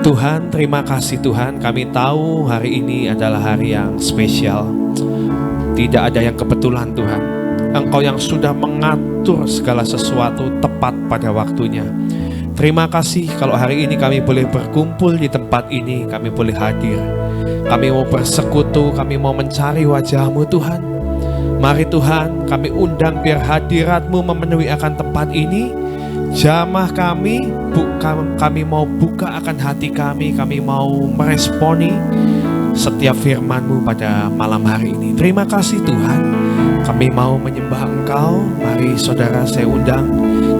Tuhan, terima kasih Tuhan, kami tahu hari ini adalah hari yang spesial. Tidak ada yang kebetulan Tuhan. Engkau yang sudah mengatur segala sesuatu tepat pada waktunya. Terima kasih kalau hari ini kami boleh berkumpul di tempat ini, kami boleh hadir. Kami mau bersekutu, kami mau mencari wajah-Mu Tuhan. Mari Tuhan, kami undang biar hadirat-Mu memenuhi akan tempat ini. Jamah kami mau buka akan hati kami mau meresponi setiap firman-Mu pada malam hari ini. Terima kasih Tuhan, kami mau menyembah Engkau. Mari saudara, saya undang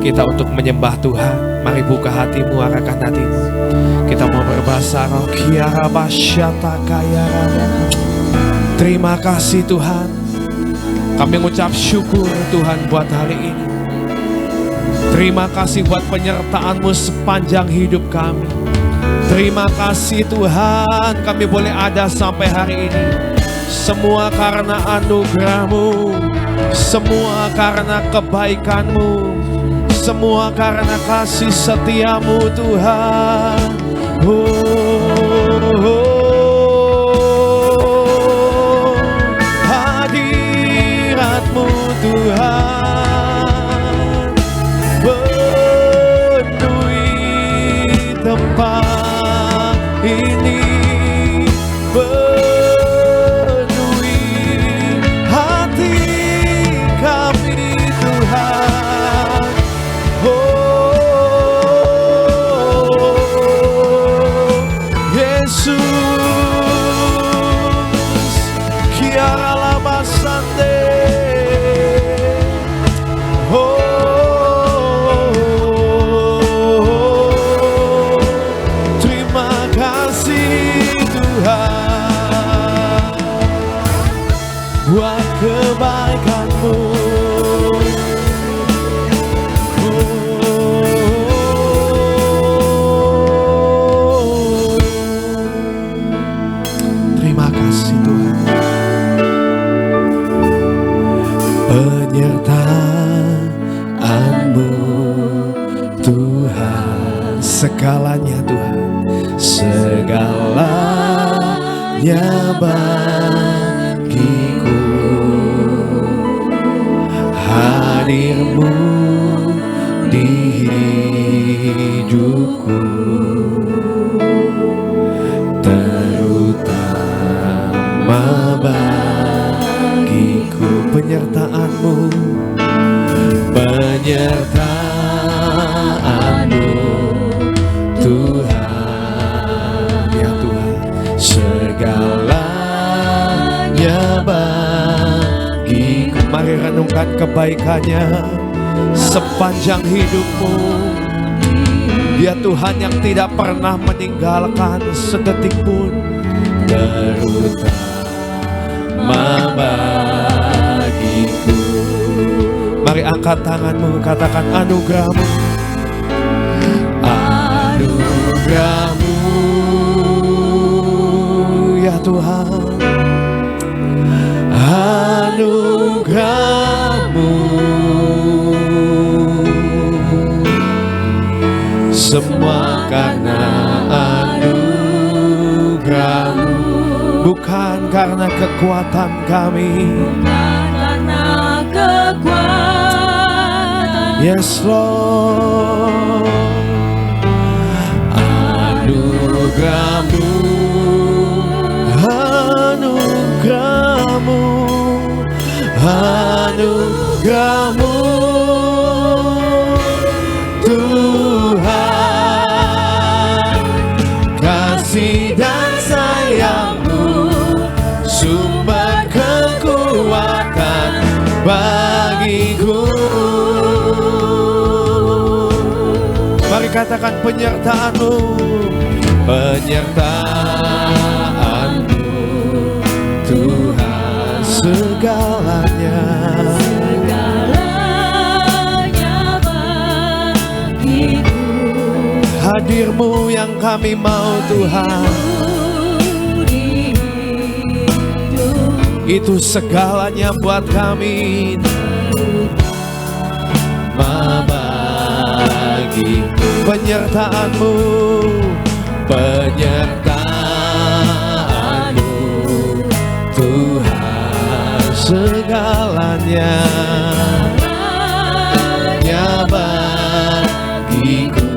kita untuk menyembah Tuhan. Mari buka hatimu, arahkan hatimu. Kita mau berbahasa roh. Terima kasih Tuhan, kami mengucap syukur Tuhan buat hari ini. Terima kasih buat penyertaan-Mu sepanjang hidup kami. Terima kasih Tuhan, kami boleh ada sampai hari ini. Semua karena anugerah-Mu, semua karena kebaikan-Mu, semua karena kasih setia-Mu Tuhan. Hadirat-Mu Tuhan tempat ini, penuhi hati kami Tuhan. Yesus, kiara labasande. Buat kebaikan-Mu, terima kasih Tuhan. Penyertaan-Mu Tuhan, segalanya Tuhan, segalanya bagiku. Hadir-Mu di hidupku, terutama bagiku. Penyertaan-Mu, penyertaan-Mu Tuhan, ya Tuhan, segalanya bagiku. Mari renungkan kebaikan-Nya sepanjang hidupmu. Dia Tuhan yang tidak pernah meninggalkan sedetik pun, terutama bagiku. Mari angkat tanganmu, katakan anugerah-Mu, anugerah-Mu ya Tuhan, anugerah-Mu, semua karena anugerah-Mu, bukan karena kekuatan kami, bukan karena kekuatan. Yes Lord, anugerah-Mu, anugerah-Mu, anugerah-Mu Tuhan, kasih dan sayang-Mu, sumber kekuatan bagiku. Mari katakan penyertaan-Mu, penyertaan-Mu Tuhan, segalanya, segalanya bagiku. Hadir-Mu yang kami mau Tuhan, itu segalanya buat kami. bagi penyertaan-Mu, penyertaan-Mu Tuhan, segalanya bagiku.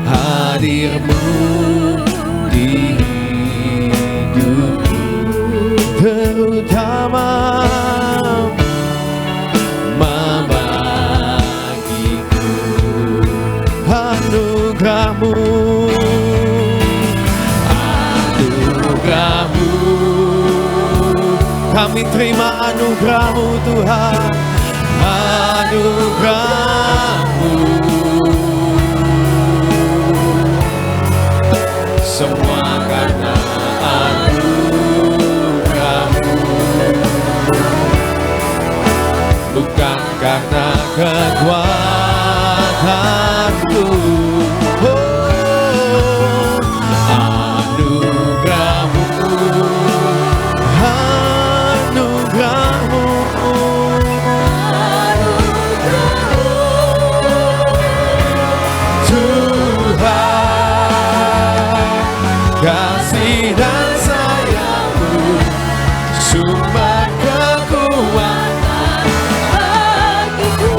Hadir-Mu di hidupku, terutama bagiku anugerah-Mu, anugerah-Mu. Kami terima anugerah-Mu Tuhan, anugerah-Mu. Semua karena anugerah-Mu, bukan karena kekuatanku. Oh, anugerah-Mu, anugerah-Mu, kasih dan sayang-Mu, sumber kekuatan bagiku.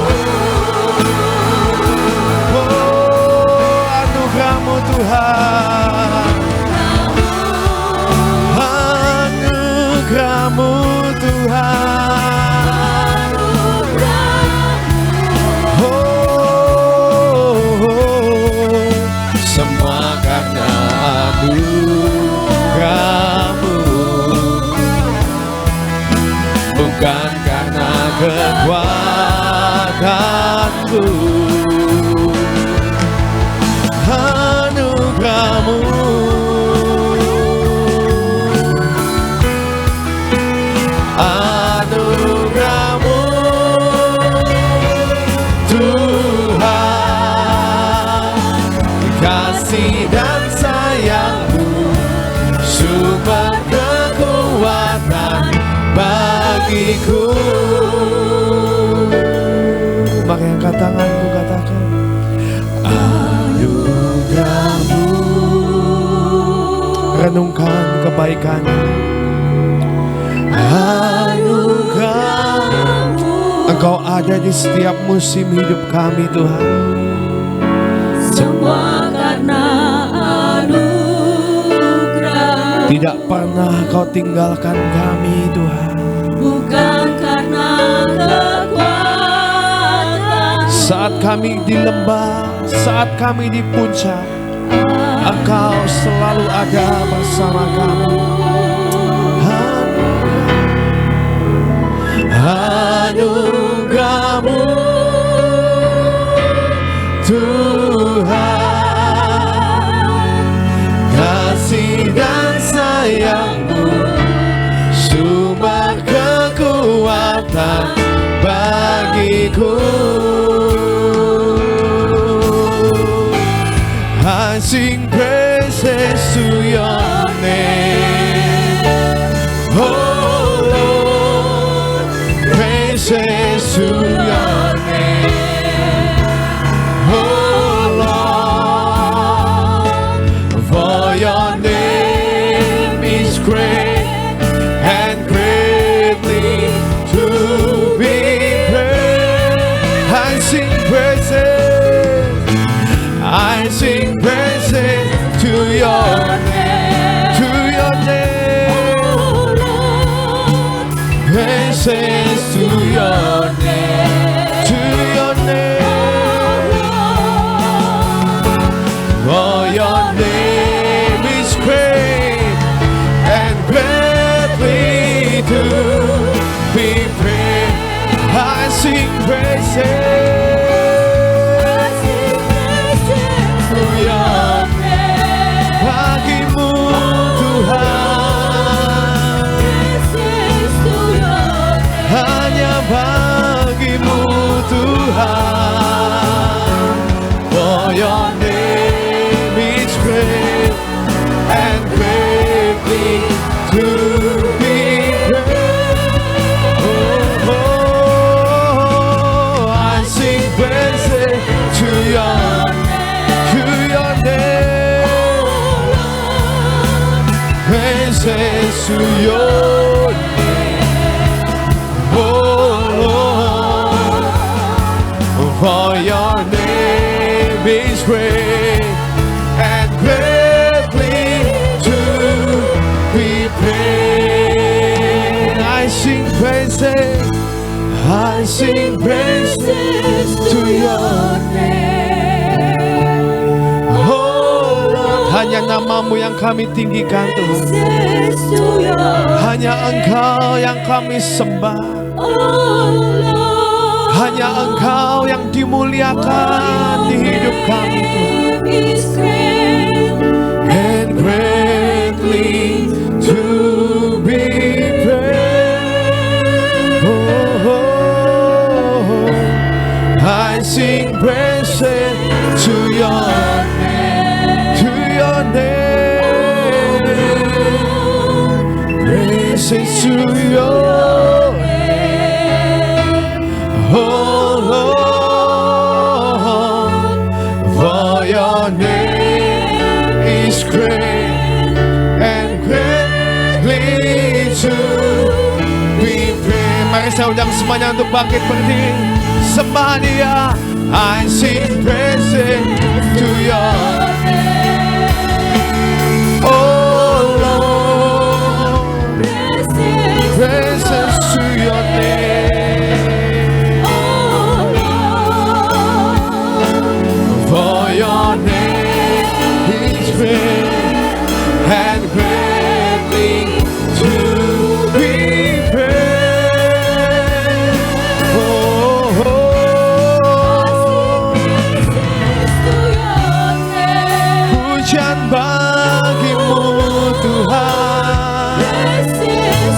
Oh, anugerah-Mu Tuhan, anugerah-Mu Tuhan. Oh, semua karena anugerah-Mu, bukan karena kekuatanku. Anugerah-Mu, anugerah-Mu Tuhan, kasih dan sayang-Mu, sumber kekuatan bagiku. Maka angkat tanganmu, katakan anugerah-Mu. Renungkan kebaikan-Mu, anugerah-Mu. Engkau ada di setiap musim hidup kami Tuhan. Semua karena anugerah. Tidak pernah Kau tinggalkan kami Tuhan. Bukan karena kekuatan. Saat kami di lembah, saat kami di puncak, Engkau selalu ada bersama kami. Anugerah-Mu Tuhan, kasih dan sayang-Mu, sumber kekuatan bagiku. I sing praises to your name, oh Lord, praises to your name, oh Lord, for your name is great and greatly to be praised. I sing praises, I sing praises to your name, to your name, Oh Lord, praises to your name, to your name. For your name is great and greatly to be praised. I sing praises to your name. Bagimu Tuhan, hanya bagimu. praises to your name, oh Lord, for your name is great and greatly to be praised. I sing praises to your name, oh Lord. Hanya namamu yang kami tinggikan Tuhan, hanya Engkau yang kami sembah, hanya Engkau yang dimuliakan di hidup kami Tuhan, and greatly to be praised. Oh, I sing praises to your name, praises to your name, oh Lord, for your name is great and greatly to be praised. Mari saya undang semuanya untuk bangkit berdiri, sembah Dia. I sing praises to your name, oh Lord, praises to your name, for your name is great and greatly to be praised. Oh, pujian bagimu Tuhan,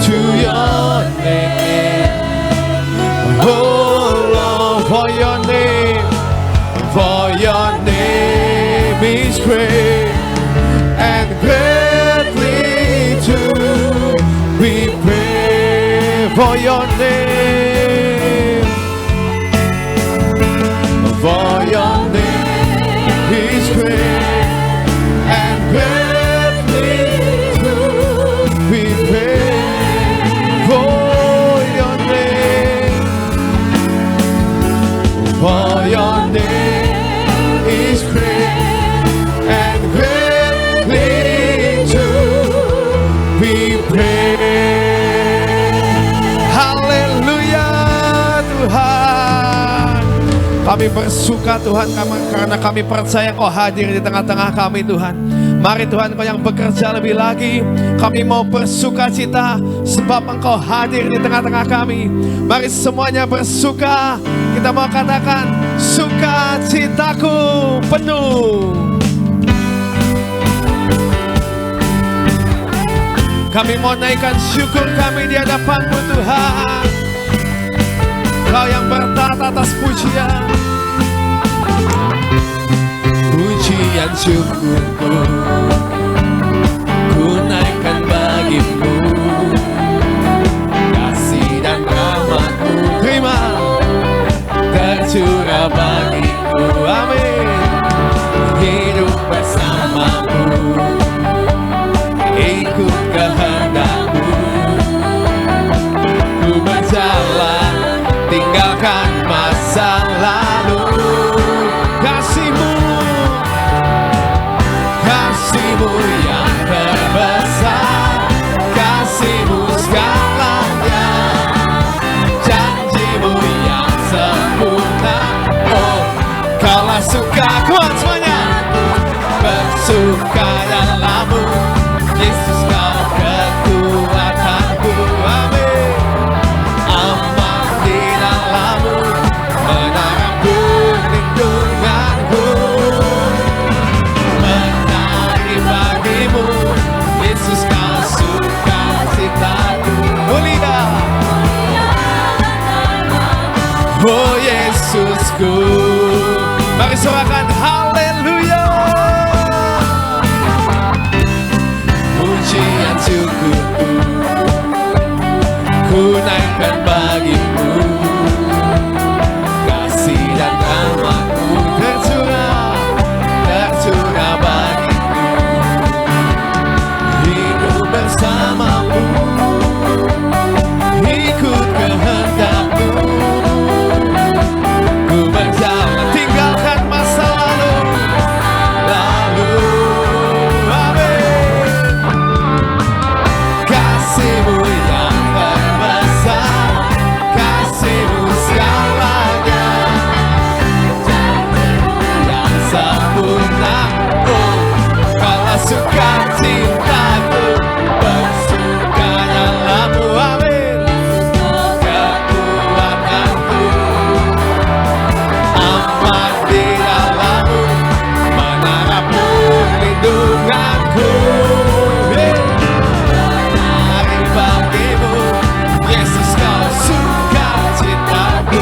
to your name, oh Lord, for your name is great and greatly to be praised. For your name is great and greatly to be praised. For your name is great and greatly to be praised. Haleluya Tuhan, kami bersuka Tuhan karena kami percaya Kau hadir di tengah-tengah kami Tuhan. Mari Tuhan, Kau yang bekerja lebih lagi, kami mau bersuka cita sebab Engkau hadir di tengah-tengah kami. Mari semuanya bersuka, kita mau katakan sukacitaku penuh. Kami mau naikkan syukur kami di hadapan-Mu Tuhan, Kau yang bertata atas pujian. Pujian syukurku ku naikkan bagimu, kasih dan rahmat-Mu terima tercurah bagiku. Amin. Hidup bersama-Mu, ikut kehendak-Mu, ku berjalan tinggalkan masa lalu. Kasih-Mu yang terbesar, kasih-Mu segalanya, janji-Mu yang sempurna. Oh, Kaulah suka, kuat semuanya, bersuka dalam-Mu, Yesus Kau kekuatanku. Amin. Aman di dalam-Mu, menara perlindunganku, menari bagimu, Yesus Kau sukacitaku. Mulia, oh Yesusku. Mari sorakan haleluya. Pujian syukurku ku naikkan bagimu, kasih dan rahmat-Mu tercurah bagiku. Hidup bersama sukacitaku bersuka dalam-Mu. Amin. Kekuatanku aman di dalam-Mu, menara perlindunganku. Menari bagimu, Yesus kau sukacitaku,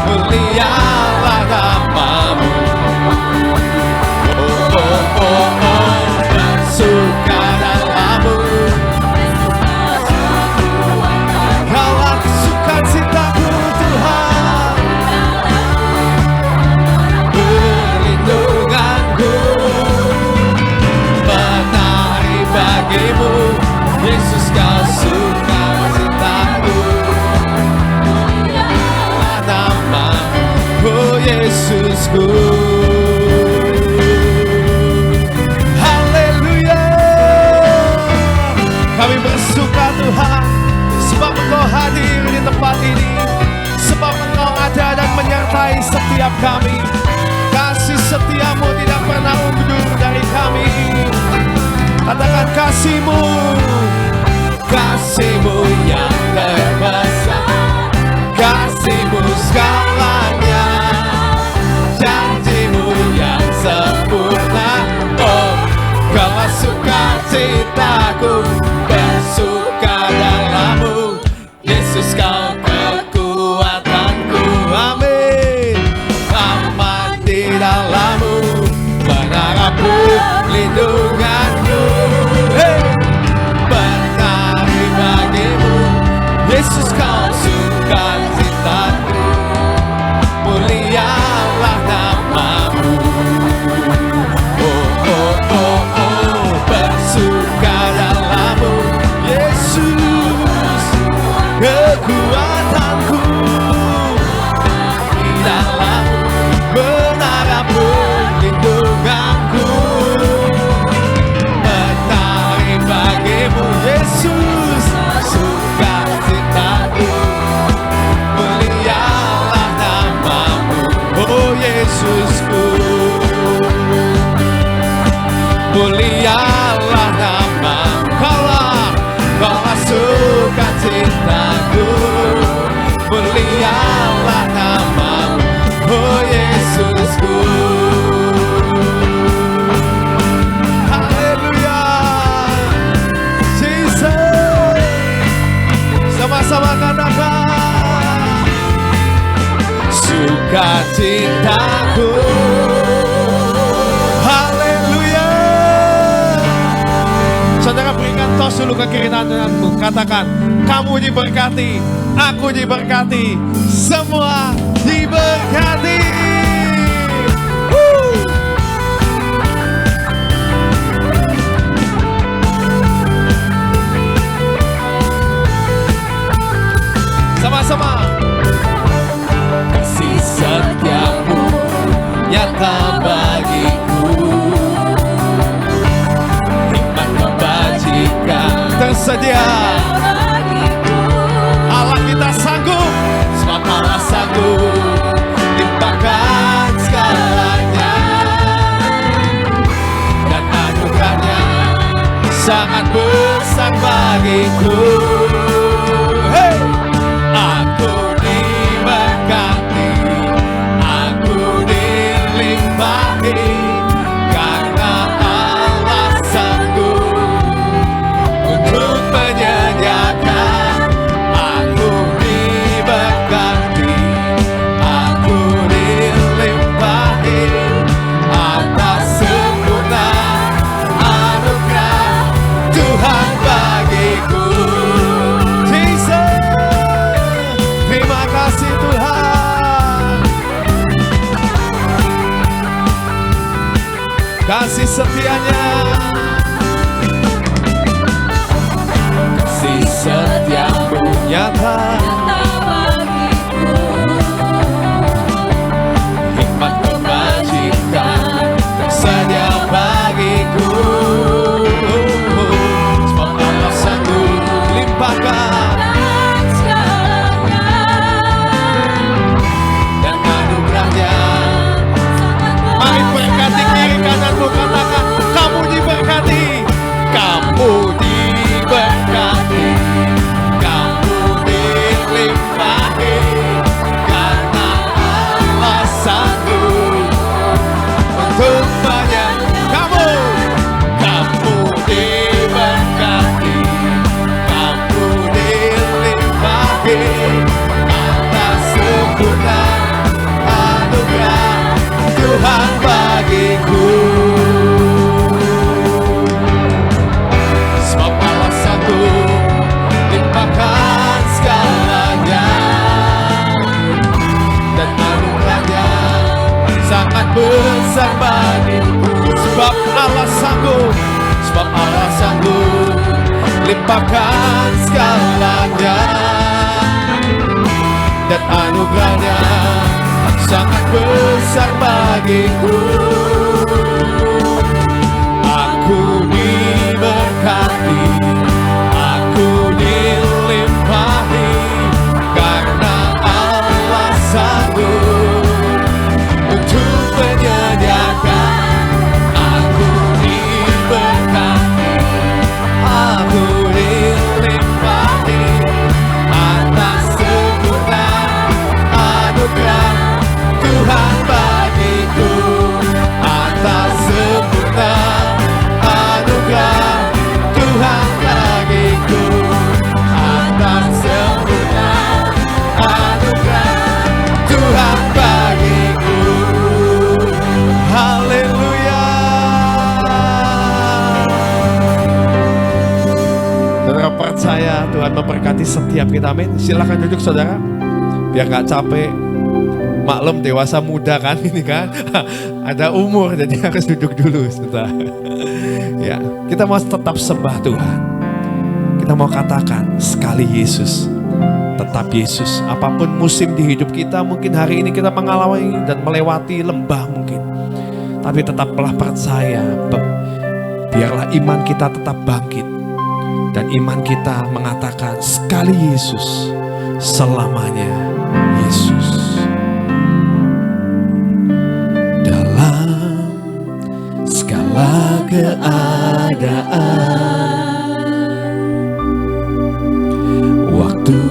mulialah nama-Mu. Oh, oh, oh, oh, bersuka dalam-Mu, Kaulah sukacitaku Tuhan, perlindunganku. Menari bagimu, Yesus kau sukacitaku, mulialah nama-Mu, oh Yesusku. Haleluya. Kami bersuka Tuhan, sebab Engkau hadir di tempat ini, sebab Engkau ada dan menyertai setiap kami. Kasih setia-Mu tidak pernah mundur dari kami. Katakan kasih-Mu, kasih-Mu yang terbesar, kasih-Mu segalanya, janji-Mu yang sempurna. Oh, Kaulah sukacitaku bersuka dalam-Mu, Yesus kau kekuatanku. Amin. Aman di dalam-Mu, menara perlindunganku. Hey. Menari bagimu, Yesus kau sukacitaku, mulialah nama-Mu. Oh, oh, oh, oh, bersuka dalam-Mu, Yesus kekuatanku. Di dalam-Mu, menara perlindunganku. Menari bagimu, Yesus sukacitaku, mulialah nama-Mu, oh Yesusku. Mulialah nama-Mu, Kaulah sukacitaku, mulialah nama-Mu, oh Yesusku. Haleluya, Jesus. Sama-sama katakan sukacitaku. Haleluya. Saudara berikan tos dulu ke kiri kananmu. Katakan, kamu diberkati, aku diberkati, semua diberkati. Woo. Sama-sama. Kasih setiamu nyata bagiku, hikmat kebajikan tersedia. Allah kita sanggup, sebab Allah sanggup limpahkan segalanya, dan anugerahnya sangat besar bagiku. Hey! Aku diberkati, aku dilimpahi, karena Allah sanggup untuk menyediakan. Aku diberkati, aku dilimpahi, atas sempurna anugerah Tuhan bagiku. Jesus, terima kasih Tuhan. Kasih setianya, kasih setiamu nyata, hikmat kebajikan tersedia bagiku. Sebab Allah sanggup limpahkan, dan anugerahnya. Mari berkati kiri kananmu, katakan kamu limpahkan segalanya, dan anugerahnya sangat besar bagiku. Aku diberkati, aku dilimpahi, karena Allah sanggup untuk menyediakan. Aku diberkati, aku dilimpahi atas sempurna anugerah Tuhan bagiku, atas sempurna anugerah Tuhan bagiku, atas sempurna anugerah Tuhan bagiku. Haleluya. Saudara percaya Tuhan memberkati setiap kita, amin. Silakan duduk saudara, biar gak capek. Maklum dewasa muda kan ini kan. Ada umur jadi harus duduk dulu saudara. Ya, kita mau tetap sembah Tuhan. Kita mau katakan sekali Yesus, tetap Yesus. Apapun musim di hidup kita, mungkin hari ini kita mengalami dan melewati lembah mungkin, tapi tetaplah percaya. Biarlah iman kita tetap bangkit, dan iman kita mengatakan sekali Yesus, selamanya Yesus. Dalam segala keadaan, waktu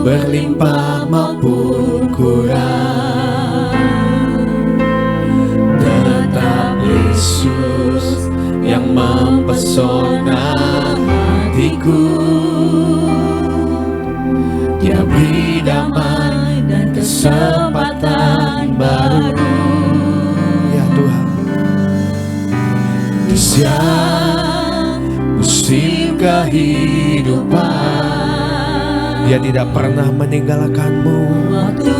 berlimpah maupun kurang, tetap Yesus yang mempesona hatiku. Dia beri damai dan kesempatan baru. Ya Tuhan, di setiap musim kehidupan, Dia tidak pernah meninggalkanmu. Waktu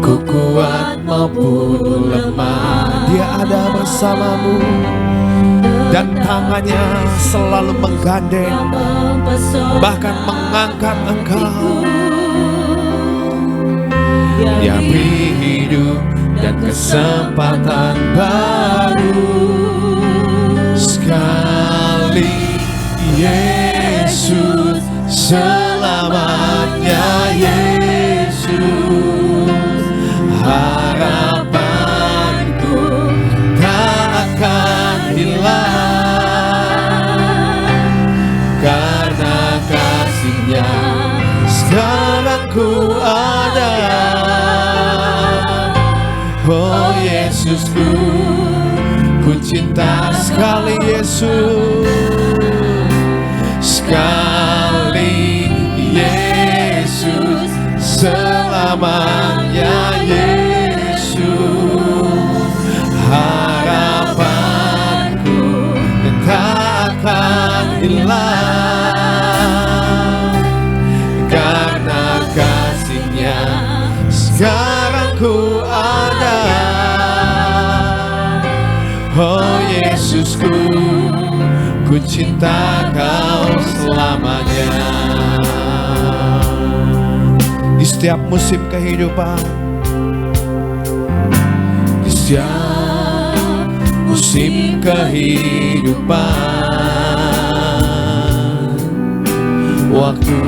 ku kuat maupun lemah, Dia ada bersamamu, dan tangannya selalu menggandeng, bahkan mengangkat engkau. Dia beri hidup dan kesempatan baru. Sekali Yesus, selamanya Yesus. Harapanku tak akan hilang, karena kasih-Nya sekarang ku ada. Oh Yesusku, ku cinta sekali Yesus. Sekali Yesus, selamanya Yesus. Harapanku tak akan hilang, karena kasih-Nya sekarang ku ada. Oh Yesusku, ku cinta Kau selamanya. Di setiap musim kehidupan, di setiap musim kehidupan, waktu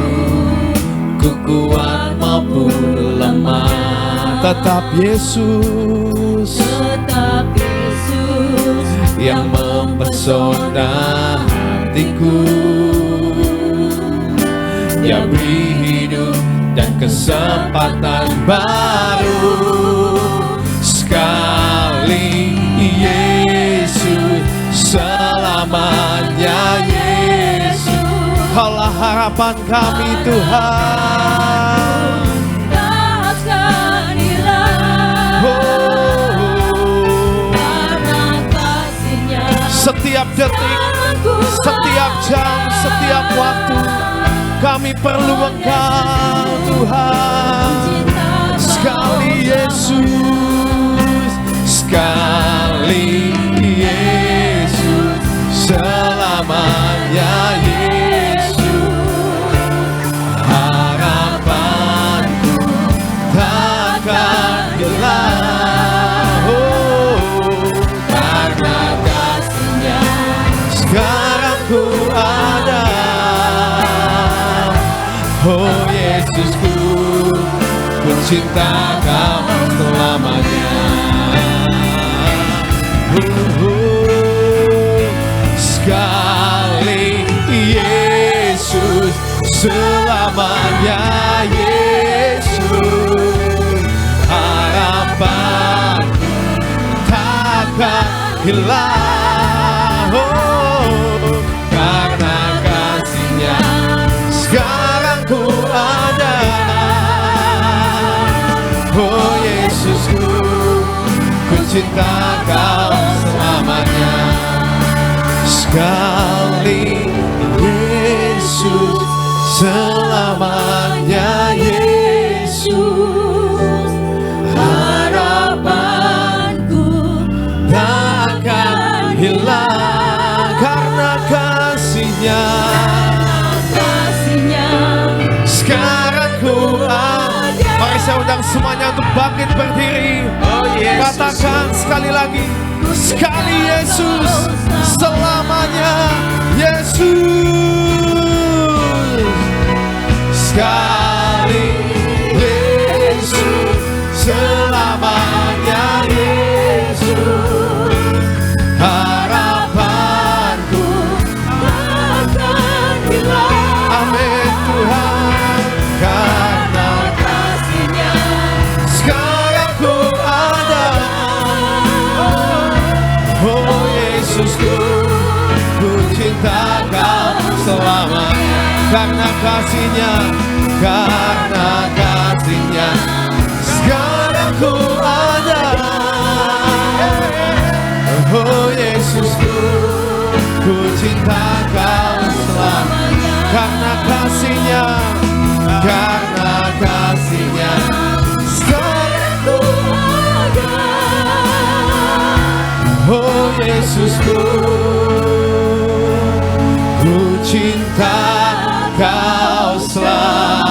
ku kuat maupun lemah, tetap Yesus, tetap Yesus yang mempesona hatiku. Dia beri hidup dan kesempatan baru. Sekali Yesus, selamanya Yesus. Kaulah harapan kami Tuhan. Takkan hilang, karena kasih-Nya Setiap detik, setiap jam, setiap waktu, kami perlu Engkau Tuhan. Sekali Yesus, sekali Yesus, selamanya Yesusku, ku cinta Kau selamanya. Sekali Yesus, selamanya Yesus, harapan takkan hilang. Karena kasih-Nya sekarang ku ada. Oh Yesusku, ku cinta Kau selamanya. Sekali Yesus, selamanya Yesus, harapanku takkan hilang. Karena kasih-Nya sekarang ku ada. Mari saya undang semuanya untuk bangkit berdiri. Katakan sekali lagi, sekali Yesus, selamanya Yesus. Sekali Yesus, selamanya Yesus, harapanku takkan hilang. Amin Tuhan, karena kasih-Nya sekarang ku ada. Oh Yesusku, ku cinta Kau selamanya. Karena kasih-Nya, karena kasih-Nya sekarang ku ada. Oh Yesusku, ku cinta Kau selamanya. Karena kasih-Nya, karena kasih-Nya sekarang ku ada. Oh Yesusku, ku cinta Kau selamanya.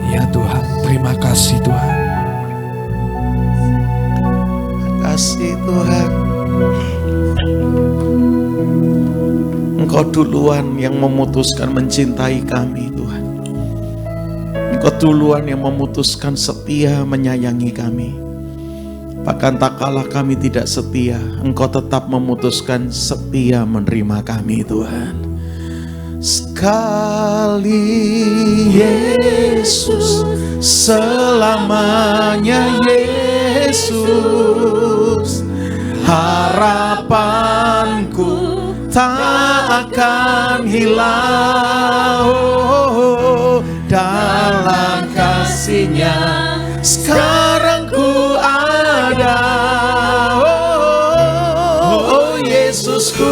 Ya Tuhan, terima kasih Tuhan. Kasih Tuhan, Engkau duluan yang memutuskan mencintai kami Tuhan. Engkau duluan yang memutuskan setia menyayangi kami. Bahkan tak kalah kami tidak setia, Engkau tetap memutuskan setia menerima kami Tuhan. Sekali Yesus, selamanya Yesus, harapanku tak akan hilang. Dalam kasih-Nya sekarang ku ada. Oh Yesusku,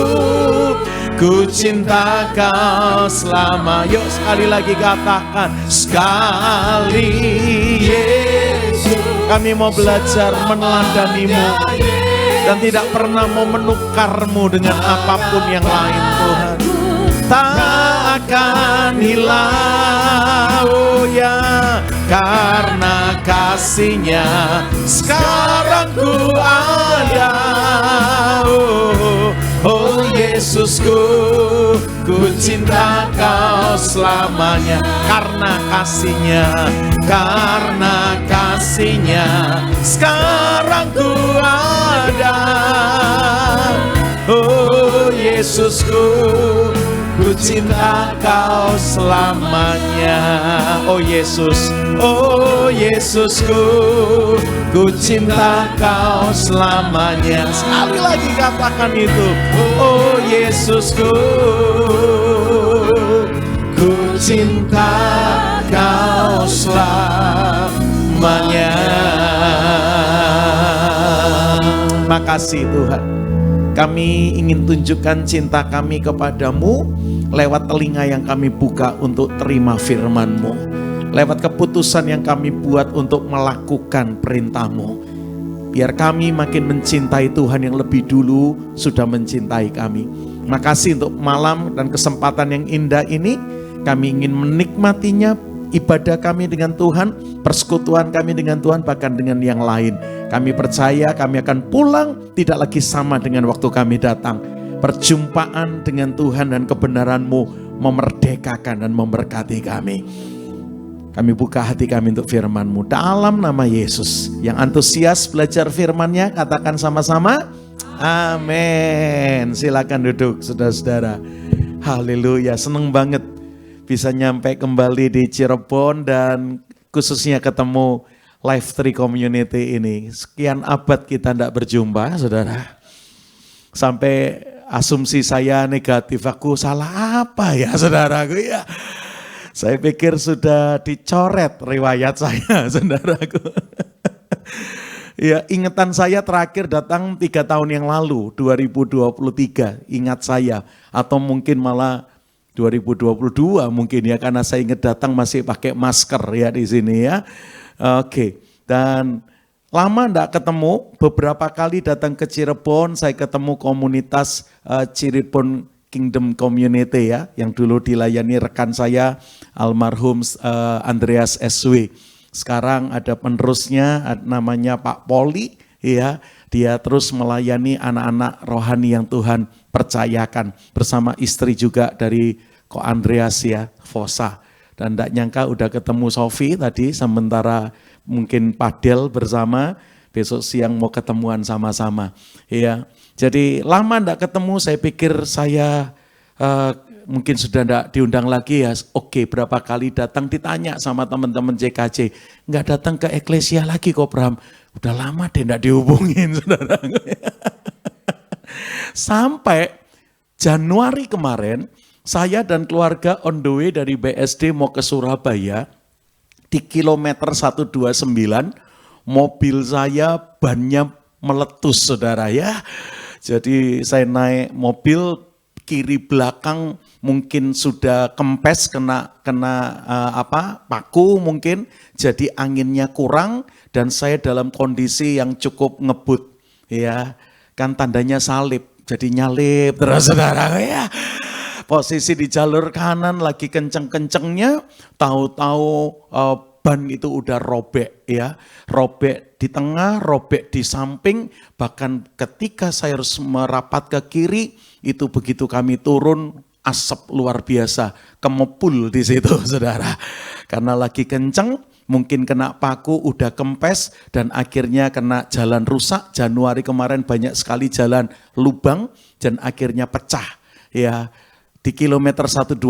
ku cinta Kau selama. Yuk sekali lagi katakan, sekali Yesus. Kami mau belajar meneladani-Mu dan tidak pernah mau menukarmu dengan apapun yang lain Tuhan. Tak akan hilang, oh ya, karena kasih-Nya sekarang ku ada. Oh Yesusku, ku cinta Kau selamanya. Karena kasih-Nya, karena kasih-Nya sekarang ku ada. Oh Yesusku, ku cinta Kau selamanya. Oh Yesus, oh Yesusku, ku cinta Kau selamanya. Sekali lagi katakan itu. Oh Yesusku, ku cinta Kau selamanya. Makasih Tuhan. Kami ingin tunjukkan cinta kami kepadamu lewat telinga yang kami buka untuk terima firman-Mu, lewat keputusan yang kami buat untuk melakukan perintah-Mu. Biar kami makin mencintai Tuhan yang lebih dulu sudah mencintai kami. Makasih untuk malam dan kesempatan yang indah ini. Kami ingin menikmatinya, ibadah kami dengan Tuhan, persekutuan kami dengan Tuhan, bahkan dengan yang lain. Kami percaya kami akan pulang tidak lagi sama dengan waktu kami datang. perjumpaan dengan Tuhan dan kebenaran-Mu memerdekakan dan memberkati kami. Kami buka hati kami untuk firman-Mu dalam nama Yesus. Yang antusias belajar firman-Nya katakan sama-sama, amin. Silakan duduk saudara-saudara. Haleluya, seneng banget bisa nyampe kembali di Cirebon dan khususnya ketemu Life Tree Community ini. Sekian abad kita tidak berjumpa, saudara. Sampai asumsi saya negatif, aku salah apa ya saudaraku ya. Saya pikir sudah dicoret riwayat saya, saudaraku. Ya, ingatan saya terakhir datang 3 tahun yang lalu, 2023, ingat saya. Atau mungkin malah 2022 mungkin ya, karena saya ingat datang masih pakai masker ya di sini ya. Oke, dan lama enggak ketemu, beberapa kali datang ke Cirebon, saya ketemu komunitas Cirebon Kingdom Community ya, yang dulu dilayani rekan saya almarhum Andreas SW. Sekarang ada penerusnya namanya Pak Poli ya, dia terus melayani anak-anak rohani yang Tuhan percayakan bersama istri juga dari Ko Andreas ya, Fosa. Dan enggak nyangka udah ketemu Sofi tadi, sementara mungkin padel bersama, besok siang mau ketemuan sama-sama ya. Jadi lama enggak ketemu, saya pikir saya mungkin sudah enggak diundang lagi ya. Oke, berapa kali datang ditanya sama teman-teman JKC, enggak datang ke Eklesia lagi kok Bram. Udah lama deh enggak dihubungin saudara. Sampai Januari kemarin, saya dan keluarga on the way dari BSD mau ke Surabaya. Di kilometer 129, mobil saya bannya meletus saudara ya. Jadi saya naik mobil kiri belakang mungkin sudah kempes kena paku mungkin, jadi anginnya kurang dan saya dalam kondisi yang cukup ngebut ya, kan tandanya salib, jadi nyalip terus saudara ya. Posisi di jalur kanan lagi kenceng-kencengnya, tahu-tahu ban itu udah robek ya, robek di tengah, robek di samping, bahkan ketika saya harus merapat ke kiri, itu begitu kami turun, asap luar biasa, kemepul di situ saudara. Karena lagi kenceng, mungkin kena paku, udah kempes, dan akhirnya kena jalan rusak. Januari kemarin banyak sekali jalan lubang, dan akhirnya pecah ya di kilometer 129.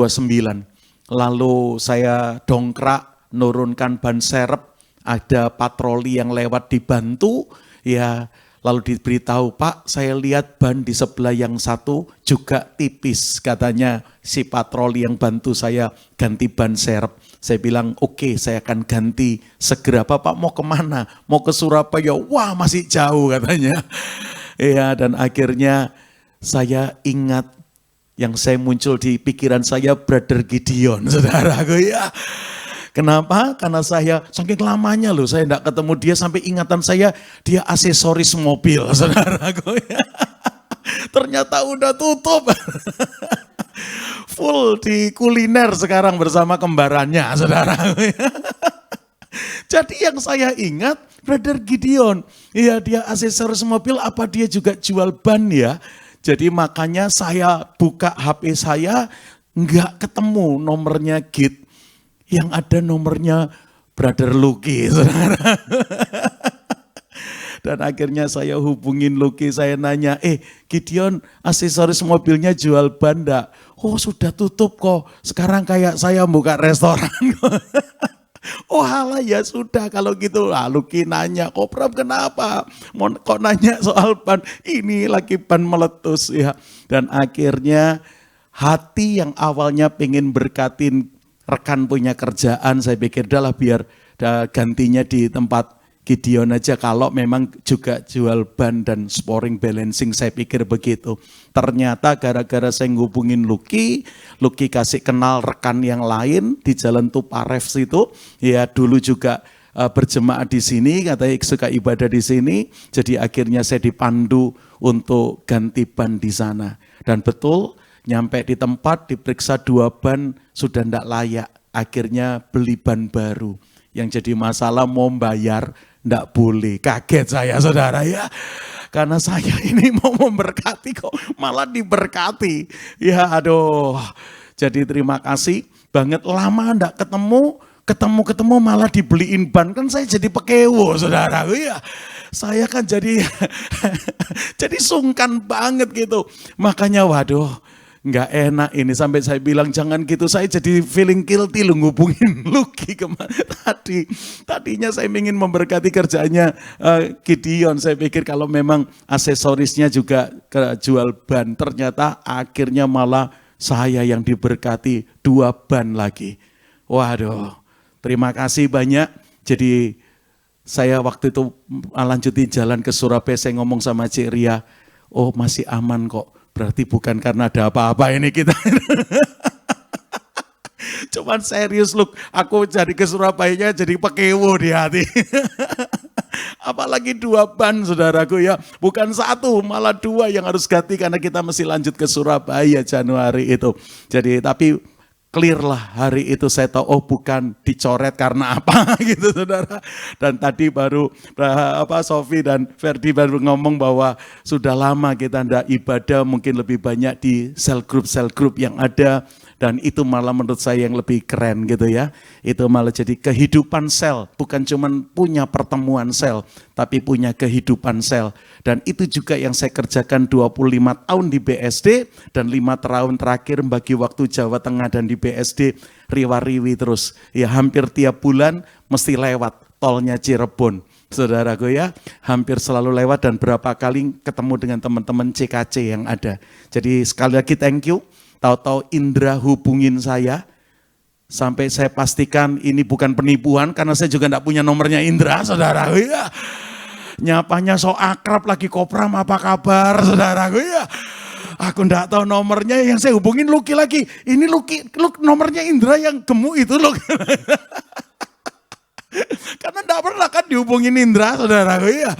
Lalu saya dongkrak, nurunkan ban serep, ada patroli yang lewat dibantu, ya lalu diberitahu, Pak saya lihat ban di sebelah yang satu juga tipis, katanya si patroli yang bantu saya ganti ban serep. Saya bilang oke, saya akan ganti segera. Bapak mau kemana? Mau ke Surabaya? Wah masih jauh katanya. Ya, dan akhirnya saya ingat yang saya muncul di pikiran saya Brother Gideon, saudaraku ya. Kenapa? Karena saya saking lamanya loh, saya tidak ketemu dia sampai ingatan saya dia aksesoris mobil, saudaraku ya. Ternyata udah tutup. Full di kuliner sekarang bersama kembarannya, saudaraku ya. Jadi yang saya ingat Brother Gideon, ya dia aksesoris mobil, apa dia juga jual ban ya? Jadi makanya saya buka HP saya, nggak ketemu nomornya Git. Yang ada nomornya Brother Lucky, saudara. Dan akhirnya saya hubungin Lucky, saya nanya, Gideon aksesoris mobilnya jual ban enggak? Oh sudah tutup kok, sekarang kayak saya buka restoran. Oh halah ya sudah kalau gitu. Lucky nanya, kok Bram kenapa? Kok nanya soal ban? Ini lagi ban meletus ya. Dan akhirnya hati yang awalnya pengen berkatin rekan punya kerjaan, saya pikir adalah biar gantinya di tempat Gideon aja kalau memang juga jual ban dan sporing balancing, saya pikir begitu. Ternyata gara-gara saya ngubungin Lucky kasih kenal rekan yang lain di Jalan Tuparef situ, ya dulu juga berjemaat di sini, katanya suka ibadah di sini, jadi akhirnya saya dipandu untuk ganti ban di sana. Dan betul, nyampe di tempat diperiksa 2 ban sudah tidak layak, akhirnya beli ban baru. Yang jadi masalah mau bayar, tidak boleh. Kaget saya saudara ya. Karena saya ini mau memberkati kok malah diberkati. Ya aduh. Jadi terima kasih banget, lama enggak ketemu malah dibeliin ban, kan saya jadi pekewo saudara. Ya saya kan jadi jadi sungkan banget gitu. Makanya waduh, nggak enak ini, sampai saya bilang jangan gitu, saya jadi feeling guilty lu ngubungin Lucky kemarin. Tadinya saya ingin memberkati kerjaannya Gideon, saya pikir kalau memang aksesorisnya juga jual ban, ternyata akhirnya malah saya yang diberkati 2 ban lagi. Waduh, terima kasih banyak. Jadi saya waktu itu lanjutin jalan ke Surabaya, saya ngomong sama Cik Ria, oh masih aman kok. Berarti bukan karena ada apa-apa ini kita. Cuman serius loh, aku jadi ke Surabayanya jadi pekewo di hati. Apalagi 2 ban saudaraku ya. Bukan 1, malah 2 yang harus ganti karena kita mesti lanjut ke Surabaya Januari itu. Jadi tapi clear lah hari itu, saya tahu oh bukan dicoret karena apa gitu saudara. Dan tadi baru Sofi dan Ferdi baru ngomong bahwa sudah lama kita tidak ibadah, mungkin lebih banyak di sel group yang ada. Dan itu malah menurut saya yang lebih keren gitu ya. Itu malah jadi kehidupan sel, bukan cuma punya pertemuan sel, tapi punya kehidupan sel. Dan itu juga yang saya kerjakan 25 tahun di BSD, dan 5 tahun terakhir bagi waktu Jawa Tengah dan di BSD riwa-riwi terus. Ya hampir tiap bulan mesti lewat tolnya Cirebon. Saudaraku ya, hampir selalu lewat dan berapa kali ketemu dengan teman-teman CKC yang ada. Jadi sekali lagi thank you. Tahu-tahu Indra hubungin saya, sampai saya pastikan ini bukan penipuan karena saya juga enggak punya nomornya Indra, saudara. Ya. Nyapanya so akrab lagi, Kopram apa kabar, saudara. Ya. Aku enggak tahu nomornya, yang saya hubungin Lucky lagi. Ini Lucky, nomornya Indra yang gemuk itu loh. Karena enggak pernah kan dihubungin Indra, saudara. Ya.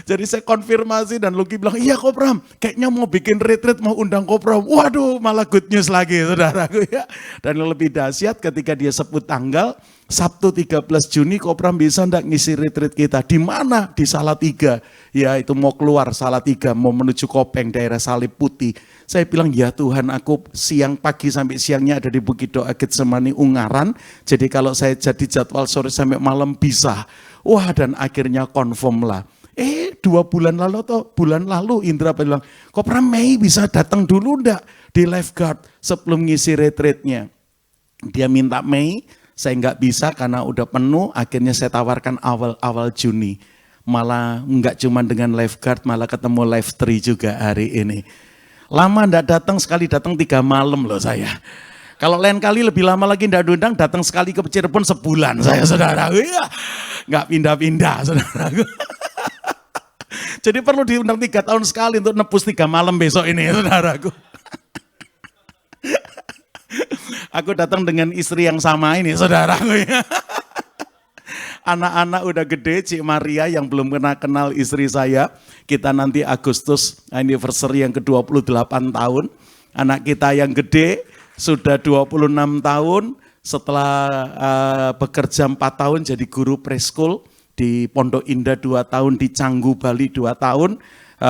Jadi saya konfirmasi dan Lucky bilang, iya Kopram, kayaknya mau bikin retreat, mau undang Kopram. Waduh, malah good news lagi saudaraku ya. Dan yang lebih dahsyat ketika dia sebut tanggal, Sabtu 13 Juni Kopram bisa enggak ngisi retreat kita. Di mana? Di Salatiga. Ya itu mau keluar Salatiga, mau menuju Kopeng, daerah Salib Putih. Saya bilang, ya Tuhan, aku pagi sampai siangnya ada di Bukit Doa Getsemani Ungaran. Jadi kalau saya jadi jadwal sore sampai malam bisa. Wah, dan akhirnya confirm lah. 2 bulan lalu Indra bilang, Kopram Mei bisa datang dulu enggak di lifeguard sebelum ngisi retreatnya. Dia minta Mei, saya enggak bisa karena udah penuh, akhirnya saya tawarkan awal Juni. Malah enggak cuma dengan lifeguard, malah ketemu live tree juga hari ini. Lama enggak datang, sekali datang 3 malam loh saya. Kalau lain kali lebih lama lagi enggak diundang, datang sekali ke Cirebon sebulan saya saudara. Ya, enggak pindah-pindah saudara. Jadi perlu diundang 3 tahun sekali untuk nebus 3 malam besok ini, saudaraku. Aku datang dengan istri yang sama ini, saudaraku. Anak-anak udah gede, Cik Maria yang belum kenal istri saya. Kita nanti Agustus anniversary yang ke-28 tahun. Anak kita yang gede sudah 26 tahun, setelah bekerja 4 tahun jadi guru preschool. Di Pondok Indah 2 tahun, di Canggu, Bali 2 tahun.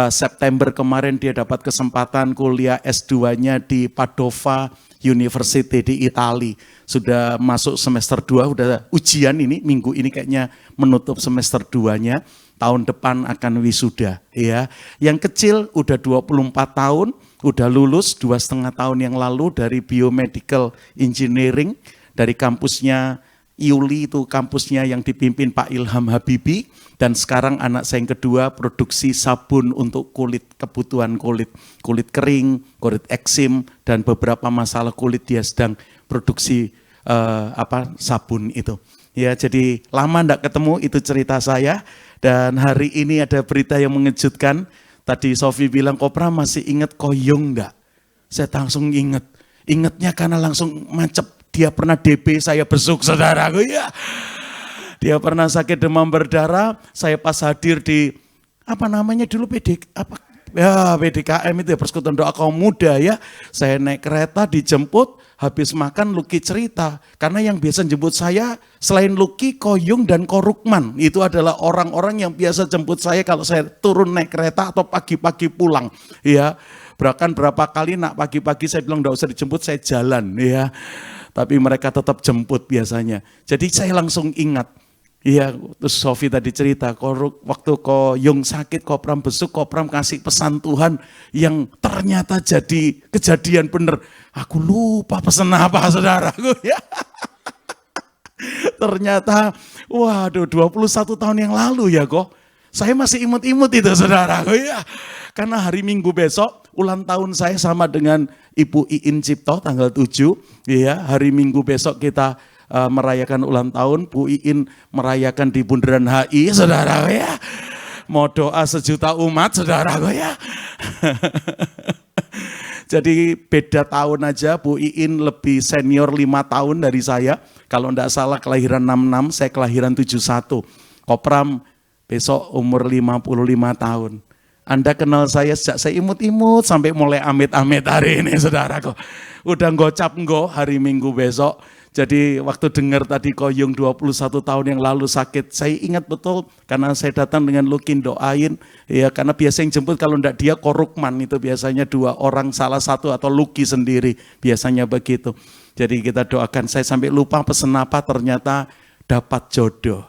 September kemarin dia dapat kesempatan kuliah S2-nya di Padova University di Italia. Sudah masuk semester 2, udah ujian ini, minggu ini kayaknya menutup semester 2-nya. Tahun depan akan wisuda. Ya. Yang kecil udah 24 tahun, udah lulus 2,5 tahun yang lalu dari Biomedical Engineering, dari kampusnya Iuli, itu kampusnya yang dipimpin Pak Ilham Habibie. Dan sekarang anak saya yang kedua produksi sabun untuk kulit, kebutuhan kulit kering, kulit eksim, dan beberapa masalah kulit dia sedang produksi sabun itu. Ya, jadi lama enggak ketemu, itu cerita saya. Dan hari ini ada berita yang mengejutkan. Tadi Sofi bilang, Kopram masih ingat Koyong enggak? Saya langsung ingatnya karena langsung macep. Dia pernah DB, saya besuk saudaraku ya. Dia pernah sakit demam berdarah, saya pas hadir di dulu ya PDKM itu ya, Persekutuan Doa Kaum Muda ya. Saya naik kereta dijemput, habis makan Lucky cerita. Karena yang biasa jemput saya selain Lucky, Koyung dan Korukman. Itu adalah orang-orang yang biasa jemput saya kalau saya turun naik kereta atau pagi-pagi pulang. Ya, bahkan berapa kali nak pagi-pagi saya bilang enggak usah dijemput, saya jalan ya. Tapi mereka tetap jemput biasanya. Jadi saya langsung ingat. Iya, terus Sofi tadi cerita, waktu Koyung sakit, Kopram besuk, Kopram kasih pesan Tuhan yang ternyata jadi kejadian bener. Aku lupa pesan apa saudaraku ya. Ternyata, waduh 21 tahun yang lalu ya kok. Saya masih imut-imut itu saudaraku ya. Karena hari Minggu besok, ulang tahun saya sama dengan Ibu Iin Cipto tanggal 7. Ya, hari Minggu besok kita merayakan ulang tahun, Bu Iin merayakan di Bundaran HI, saudara ya. Mau doa sejuta umat, saudara ya. Jadi beda tahun aja, Bu Iin lebih senior 5 tahun dari saya. Kalau enggak salah kelahiran 66, saya kelahiran 71. Kopram besok umur 55 tahun. Anda kenal saya sejak saya imut-imut sampai mulai amit-amit hari ini, saudaraku. Udah gocap hari Minggu besok. Jadi waktu dengar tadi Koyung 21 tahun yang lalu sakit, saya ingat betul karena saya datang dengan Lukin doain, ya karena biasa yang jemput kalau enggak dia Korukman, itu biasanya 2 orang, salah satu atau Luki sendiri, biasanya begitu. Jadi kita doakan, saya sampai lupa pesen apa, ternyata dapat jodoh.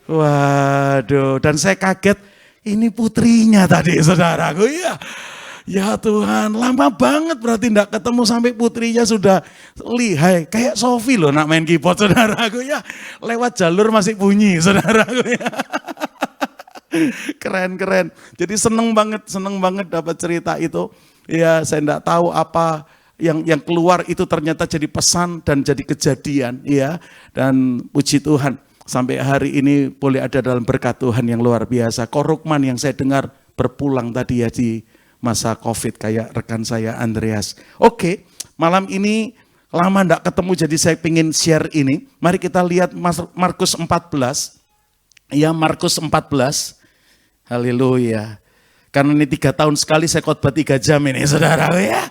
Waduh, dan saya kaget, ini putrinya tadi saudaraku ya. Ya Tuhan, lama banget berarti enggak ketemu sampai putrinya sudah lihai. Kayak Sofi loh nak main keyboard saudaraku ya. Lewat jalur masih bunyi saudaraku ya. Keren. Jadi seneng banget dapat cerita itu. Ya saya enggak tahu apa yang keluar itu ternyata jadi pesan dan jadi kejadian ya. Dan puji Tuhan sampai hari ini boleh ada dalam berkat Tuhan yang luar biasa. Korukman yang saya dengar berpulang tadi ya di masa COVID kayak rekan saya Andreas. Oke, malam ini lama enggak ketemu jadi saya pengen share ini. Mari kita lihat Markus 14. Ya, Markus 14. Haleluya. Karena ini 3 tahun sekali saya khotbah 3 jam ini saudara ya.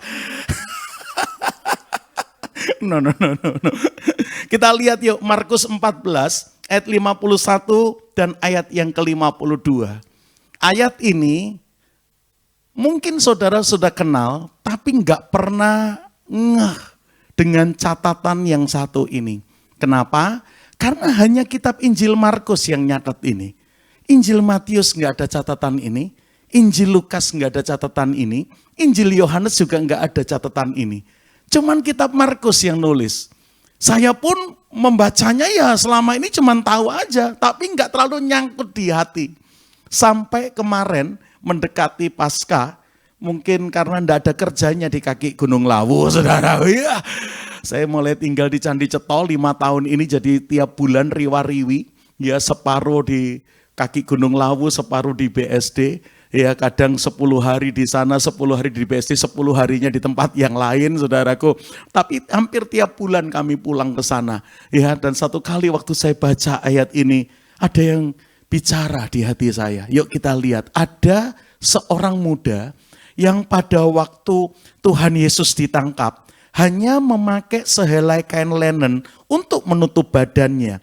No. Kita lihat yuk Markus 14 ayat 51 dan ayat yang ke-52. Ayat ini mungkin saudara sudah kenal, tapi enggak pernah ngeh dengan catatan yang satu ini. Kenapa? Karena hanya kitab Injil Markus yang nyatat ini. Injil Matius enggak ada catatan ini. Injil Lukas enggak ada catatan ini. Injil Yohanes juga enggak ada catatan ini. Cuman kitab Markus yang nulis. Saya pun membacanya ya selama ini cuman tahu aja, tapi enggak terlalu nyangkut di hati. Sampai kemarin mendekati Paskah, mungkin karena enggak ada kerjanya di kaki Gunung Lawu, saudara. Ya, saya mulai tinggal di Candi Cetol 5 tahun ini, jadi tiap bulan riwa-riwi, ya separuh di kaki Gunung Lawu, separuh di BSD, ya kadang 10 hari di sana, 10 hari di BSD, 10 harinya di tempat yang lain, saudaraku. Tapi hampir tiap bulan kami pulang ke sana. Ya, dan satu kali waktu saya baca ayat ini, ada yang bicara di hati saya. Yuk kita lihat, ada seorang muda yang pada waktu Tuhan Yesus ditangkap hanya memakai sehelai kain linen untuk menutup badannya.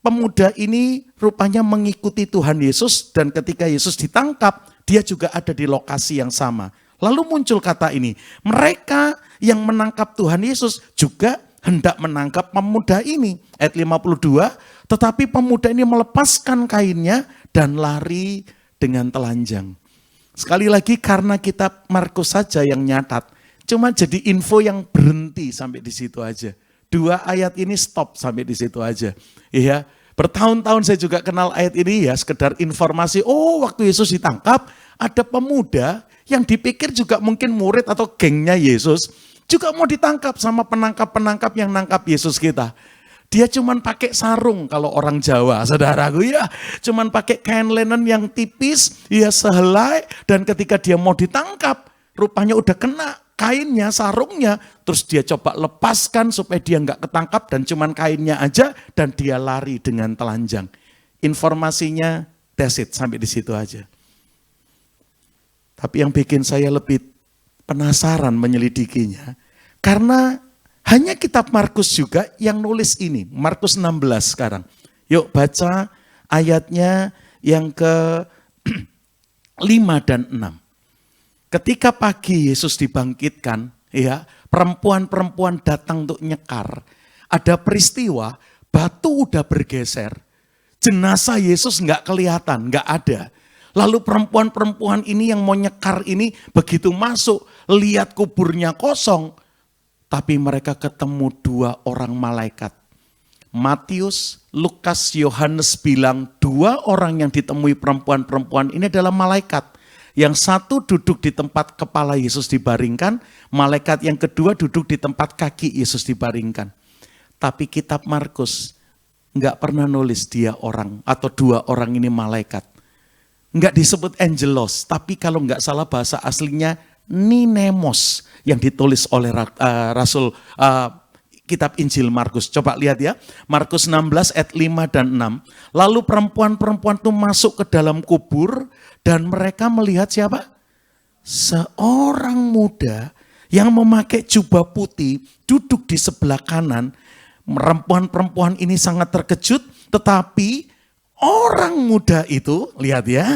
Pemuda ini rupanya mengikuti Tuhan Yesus dan ketika Yesus ditangkap, dia juga ada di lokasi yang sama. Lalu muncul kata ini, mereka yang menangkap Tuhan Yesus juga hendak menangkap pemuda ini. Ayat 52, tetapi pemuda ini melepaskan kainnya dan lari dengan telanjang. Sekali lagi karena kitab Markus saja yang nyatat, cuma jadi info yang berhenti sampai di situ aja. 2 ayat ini stop sampai di situ aja. Iya, bertahun-tahun saya juga kenal ayat ini ya, sekedar informasi. Oh, waktu Yesus ditangkap, ada pemuda yang dipikir juga mungkin murid atau gengnya Yesus, juga mau ditangkap sama penangkap-penangkap yang nangkap Yesus kita. Dia cuman pakai sarung kalau orang Jawa, saudaraku ya. Cuman pakai kain linen yang tipis, ya sehelai, dan ketika dia mau ditangkap, rupanya udah kena kainnya, sarungnya, terus dia coba lepaskan supaya dia nggak ketangkap dan cuman kainnya aja, dan dia lari dengan telanjang. Informasinya that's it, sampai di situ aja. Tapi yang bikin saya lebih penasaran menyelidikinya, karena hanya kitab Markus juga yang nulis ini. Markus 16 sekarang. Yuk baca ayatnya yang ke 5 dan 6. Ketika pagi Yesus dibangkitkan, ya, perempuan-perempuan datang untuk nyekar. Ada peristiwa, batu udah bergeser. Jenazah Yesus nggak kelihatan, nggak ada. Lalu perempuan-perempuan ini yang mau nyekar ini begitu masuk, lihat kuburnya kosong. Tapi mereka ketemu 2 orang malaikat. Matius, Lukas, Yohanes bilang 2 orang yang ditemui perempuan-perempuan ini adalah malaikat. Yang satu duduk di tempat kepala Yesus dibaringkan, malaikat yang kedua duduk di tempat kaki Yesus dibaringkan. Tapi kitab Markus nggak pernah nulis dia orang atau 2 orang ini malaikat. Nggak disebut angelos, tapi kalau nggak salah bahasa aslinya ninemos yang ditulis oleh Rasul kitab Injil Markus. Coba lihat ya, Markus 16 ayat 5 dan 6. Lalu perempuan-perempuan itu masuk ke dalam kubur dan mereka melihat siapa? Seorang muda yang memakai jubah putih duduk di sebelah kanan. Perempuan-perempuan ini sangat terkejut, tetapi orang muda itu, lihat ya,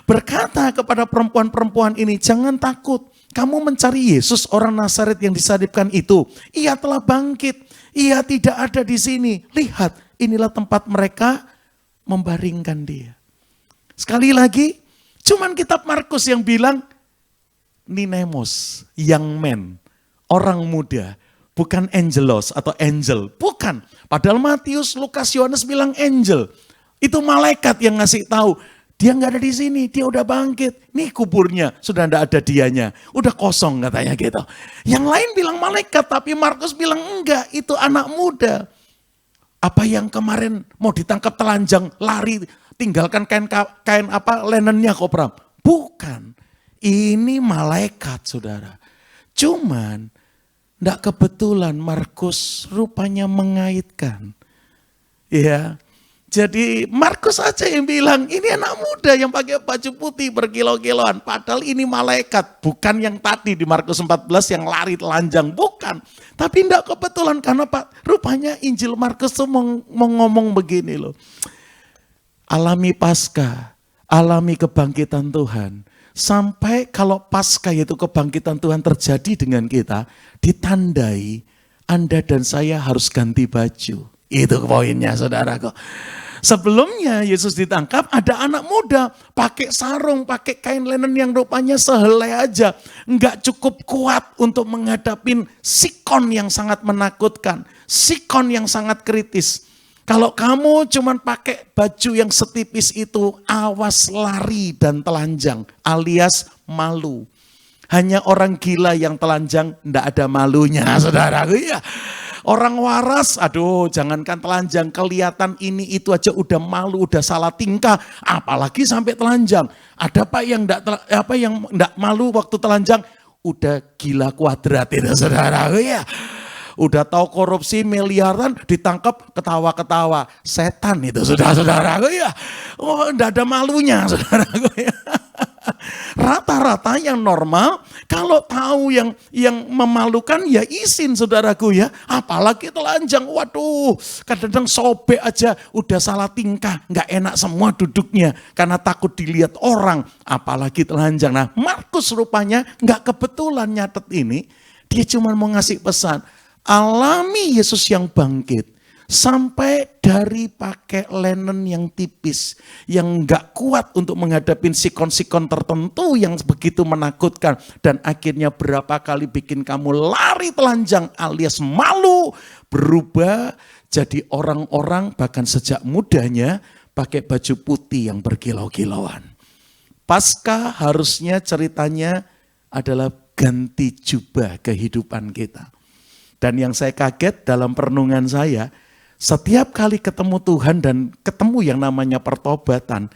berkata kepada perempuan-perempuan ini, jangan takut, kamu mencari Yesus orang Nazaret yang disalibkan itu. Ia telah bangkit, ia tidak ada di sini. Lihat, inilah tempat mereka membaringkan dia. Sekali lagi, cuman kitab Markus yang bilang, ninemos, young man, orang muda. Bukan angelos atau angel, bukan. Padahal Matius, Lukas, Yohanes bilang angel. Itu malaikat yang ngasih tahu, dia nggak ada di sini, dia udah bangkit. Nih kuburnya, sudah nggak ada dianya, udah kosong katanya gitu. Yang lain bilang malaikat, tapi Markus bilang enggak, itu anak muda. Apa yang kemarin mau ditangkap telanjang, lari, tinggalkan kain apa lenennya kok Pram? Bukan, ini malaikat saudara. Cuman, nggak kebetulan Markus rupanya mengaitkan. Ya. Jadi Markus aja yang bilang, ini anak muda yang pakai baju putih berkilau-kilauan. Padahal ini malaikat, bukan yang tadi di Markus 14 yang lari telanjang, bukan. Tapi enggak kebetulan, karena Pak, rupanya Injil Markus tuh mau ngomong begini loh. Alami Paskah, alami kebangkitan Tuhan. Sampai kalau Paskah yaitu kebangkitan Tuhan terjadi dengan kita, ditandai Anda dan saya harus ganti baju. Itu poinnya saudaraku. Sebelumnya Yesus ditangkap, ada anak muda pakai sarung, pakai kain linen yang rupanya sehelai aja. Enggak cukup kuat untuk menghadapin sikon yang sangat menakutkan. Sikon yang sangat kritis. Kalau kamu cuman pakai baju yang setipis itu, awas lari dan telanjang alias malu. Hanya orang gila yang telanjang, enggak ada malunya saudaraku ya. Orang waras, aduh jangankan telanjang, kelihatan ini itu aja udah malu, udah salah tingkah, apalagi sampai telanjang. Ada apa yang enggak malu waktu telanjang? Udah gila kuadrat itu saudara ya. Udah tahu korupsi miliaran, ditangkap ketawa-ketawa. Setan itu saudara-saudara ya. Oh enggak ada malunya saudara ya. Rata-rata yang normal, kalau tahu yang memalukan ya izin saudaraku ya. Apalagi telanjang, waduh kadang-kadang sobek aja udah salah tingkah. Nggak enak semua duduknya karena takut dilihat orang. Apalagi telanjang. Nah Markus rupanya nggak kebetulan nyatet ini. Dia cuma mau ngasih pesan. Alami Yesus yang bangkit. Sampai dari pakai linen yang tipis, yang gak kuat untuk menghadapi sikon-sikon tertentu yang begitu menakutkan. Dan akhirnya berapa kali bikin kamu lari telanjang alias malu, berubah jadi orang-orang bahkan sejak mudanya pakai baju putih yang berkilau-kilauan. Paskah harusnya ceritanya adalah ganti jubah kehidupan kita. Dan yang saya kaget dalam perenungan saya, setiap kali ketemu Tuhan dan ketemu yang namanya pertobatan,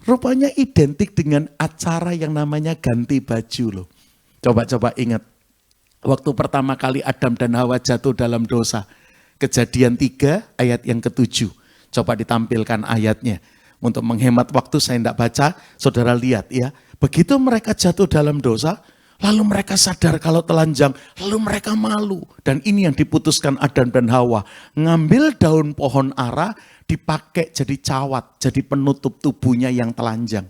rupanya identik dengan acara yang namanya ganti baju loh. Coba-coba ingat, waktu pertama kali Adam dan Hawa jatuh dalam dosa, Kejadian 3 ayat yang ke-7. Coba ditampilkan ayatnya. Untuk menghemat waktu saya tidak baca, saudara lihat ya. Begitu mereka jatuh dalam dosa, lalu mereka sadar kalau telanjang, lalu mereka malu. Dan ini yang diputuskan Adam dan Hawa. Ngambil daun pohon ara, dipakai jadi cawat, jadi penutup tubuhnya yang telanjang.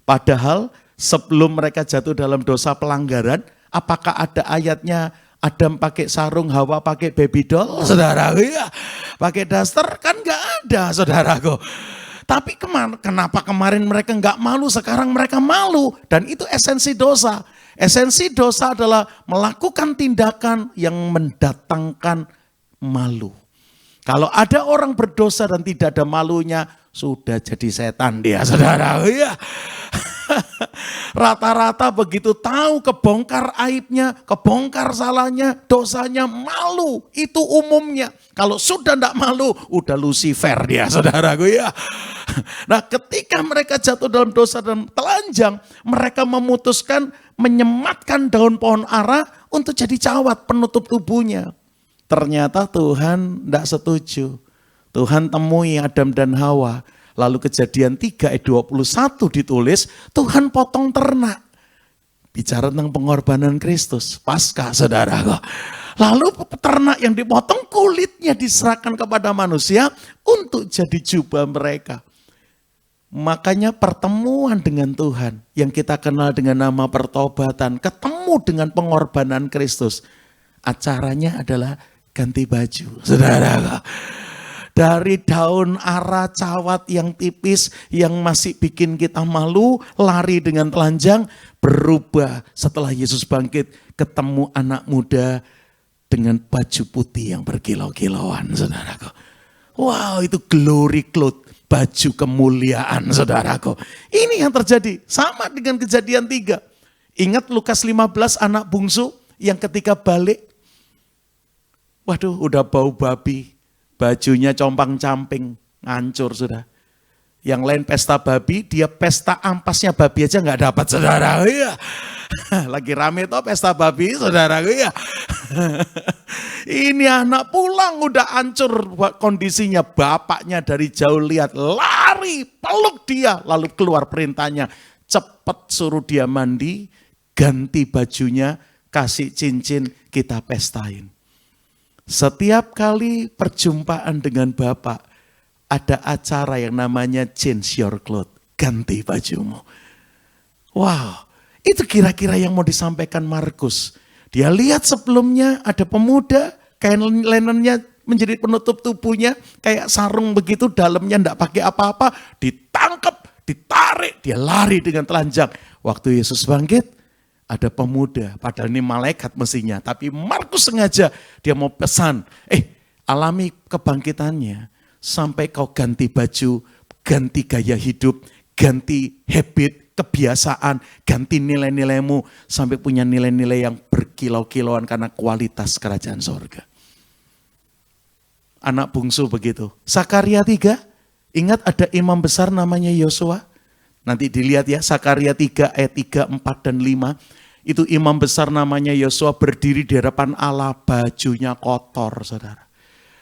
Padahal sebelum mereka jatuh dalam dosa pelanggaran, apakah ada ayatnya Adam pakai sarung, Hawa pakai baby doll? Saudaraku ya, pakai daster kan gak ada saudaraku. Tapi kenapa kemarin mereka nggak malu, sekarang mereka malu. Dan itu esensi dosa. Esensi dosa adalah melakukan tindakan yang mendatangkan malu. Kalau ada orang berdosa dan tidak ada malunya, sudah jadi setan dia, saudara. Ya. Rata-rata begitu tahu kebongkar aibnya, kebongkar salahnya, dosanya, malu. Itu umumnya. Kalau sudah tidak malu, udah Lucifer dia, saudaraku ya. Nah, ketika mereka jatuh dalam dosa dan telanjang, mereka memutuskan menyematkan daun pohon ara untuk jadi cawat penutup tubuhnya. Ternyata Tuhan tidak setuju. Tuhan temui Adam dan Hawa. Lalu Kejadian 3 ayat 21 ditulis, Tuhan potong ternak. Bicara tentang pengorbanan Kristus, Paskah, saudara. Lalu ternak yang dipotong kulitnya diserahkan kepada manusia untuk jadi jubah mereka. Makanya pertemuan dengan Tuhan yang kita kenal dengan nama pertobatan, ketemu dengan pengorbanan Kristus. Acaranya adalah ganti baju, saudara. Dari daun ara cawat yang tipis yang masih bikin kita malu, lari dengan telanjang, berubah setelah Yesus bangkit, ketemu anak muda dengan baju putih yang berkilau-kilauan, saudaraku. Wow, itu glory cloth, baju kemuliaan, saudaraku. Ini yang terjadi, sama dengan Kejadian 3. Ingat Lukas 15, anak bungsu yang ketika balik, waduh udah bau babi, bajunya compang-camping, ngancur sudah. Yang lain pesta babi, dia pesta ampasnya babi aja nggak dapat, saudara. Iya. Lagi rame toh pesta babi, saudara. Iya. Ini anak pulang udah hancur kondisinya. Bapaknya dari jauh lihat, lari, peluk dia. Lalu keluar perintahnya, cepet suruh dia mandi, ganti bajunya, kasih cincin, kita pestain. Setiap kali perjumpaan dengan Bapak, ada acara yang namanya change your clothes, ganti bajumu. Wow, itu kira-kira yang mau disampaikan Markus. Dia lihat sebelumnya ada pemuda, kain lenennya menjadi penutup tubuhnya, kayak sarung begitu, dalamnya enggak pakai apa-apa, ditangkap, ditarik, dia lari dengan telanjang. Waktu Yesus bangkit, ada pemuda, padahal ini malaikat mestinya, tapi Markus sengaja dia mau pesan, alami kebangkitannya, sampai kau ganti baju, ganti gaya hidup, ganti habit, kebiasaan, ganti nilai-nilaimu, sampai punya nilai-nilai yang berkilau-kilauan karena kualitas kerajaan sorga. Anak bungsu begitu. Sakaria 3, ingat ada imam besar namanya Yosua? Nanti dilihat ya, Sakaria 3 ayat 3, 4, dan 5. Itu imam besar namanya Yosua berdiri di hadapan Allah, bajunya kotor, saudara.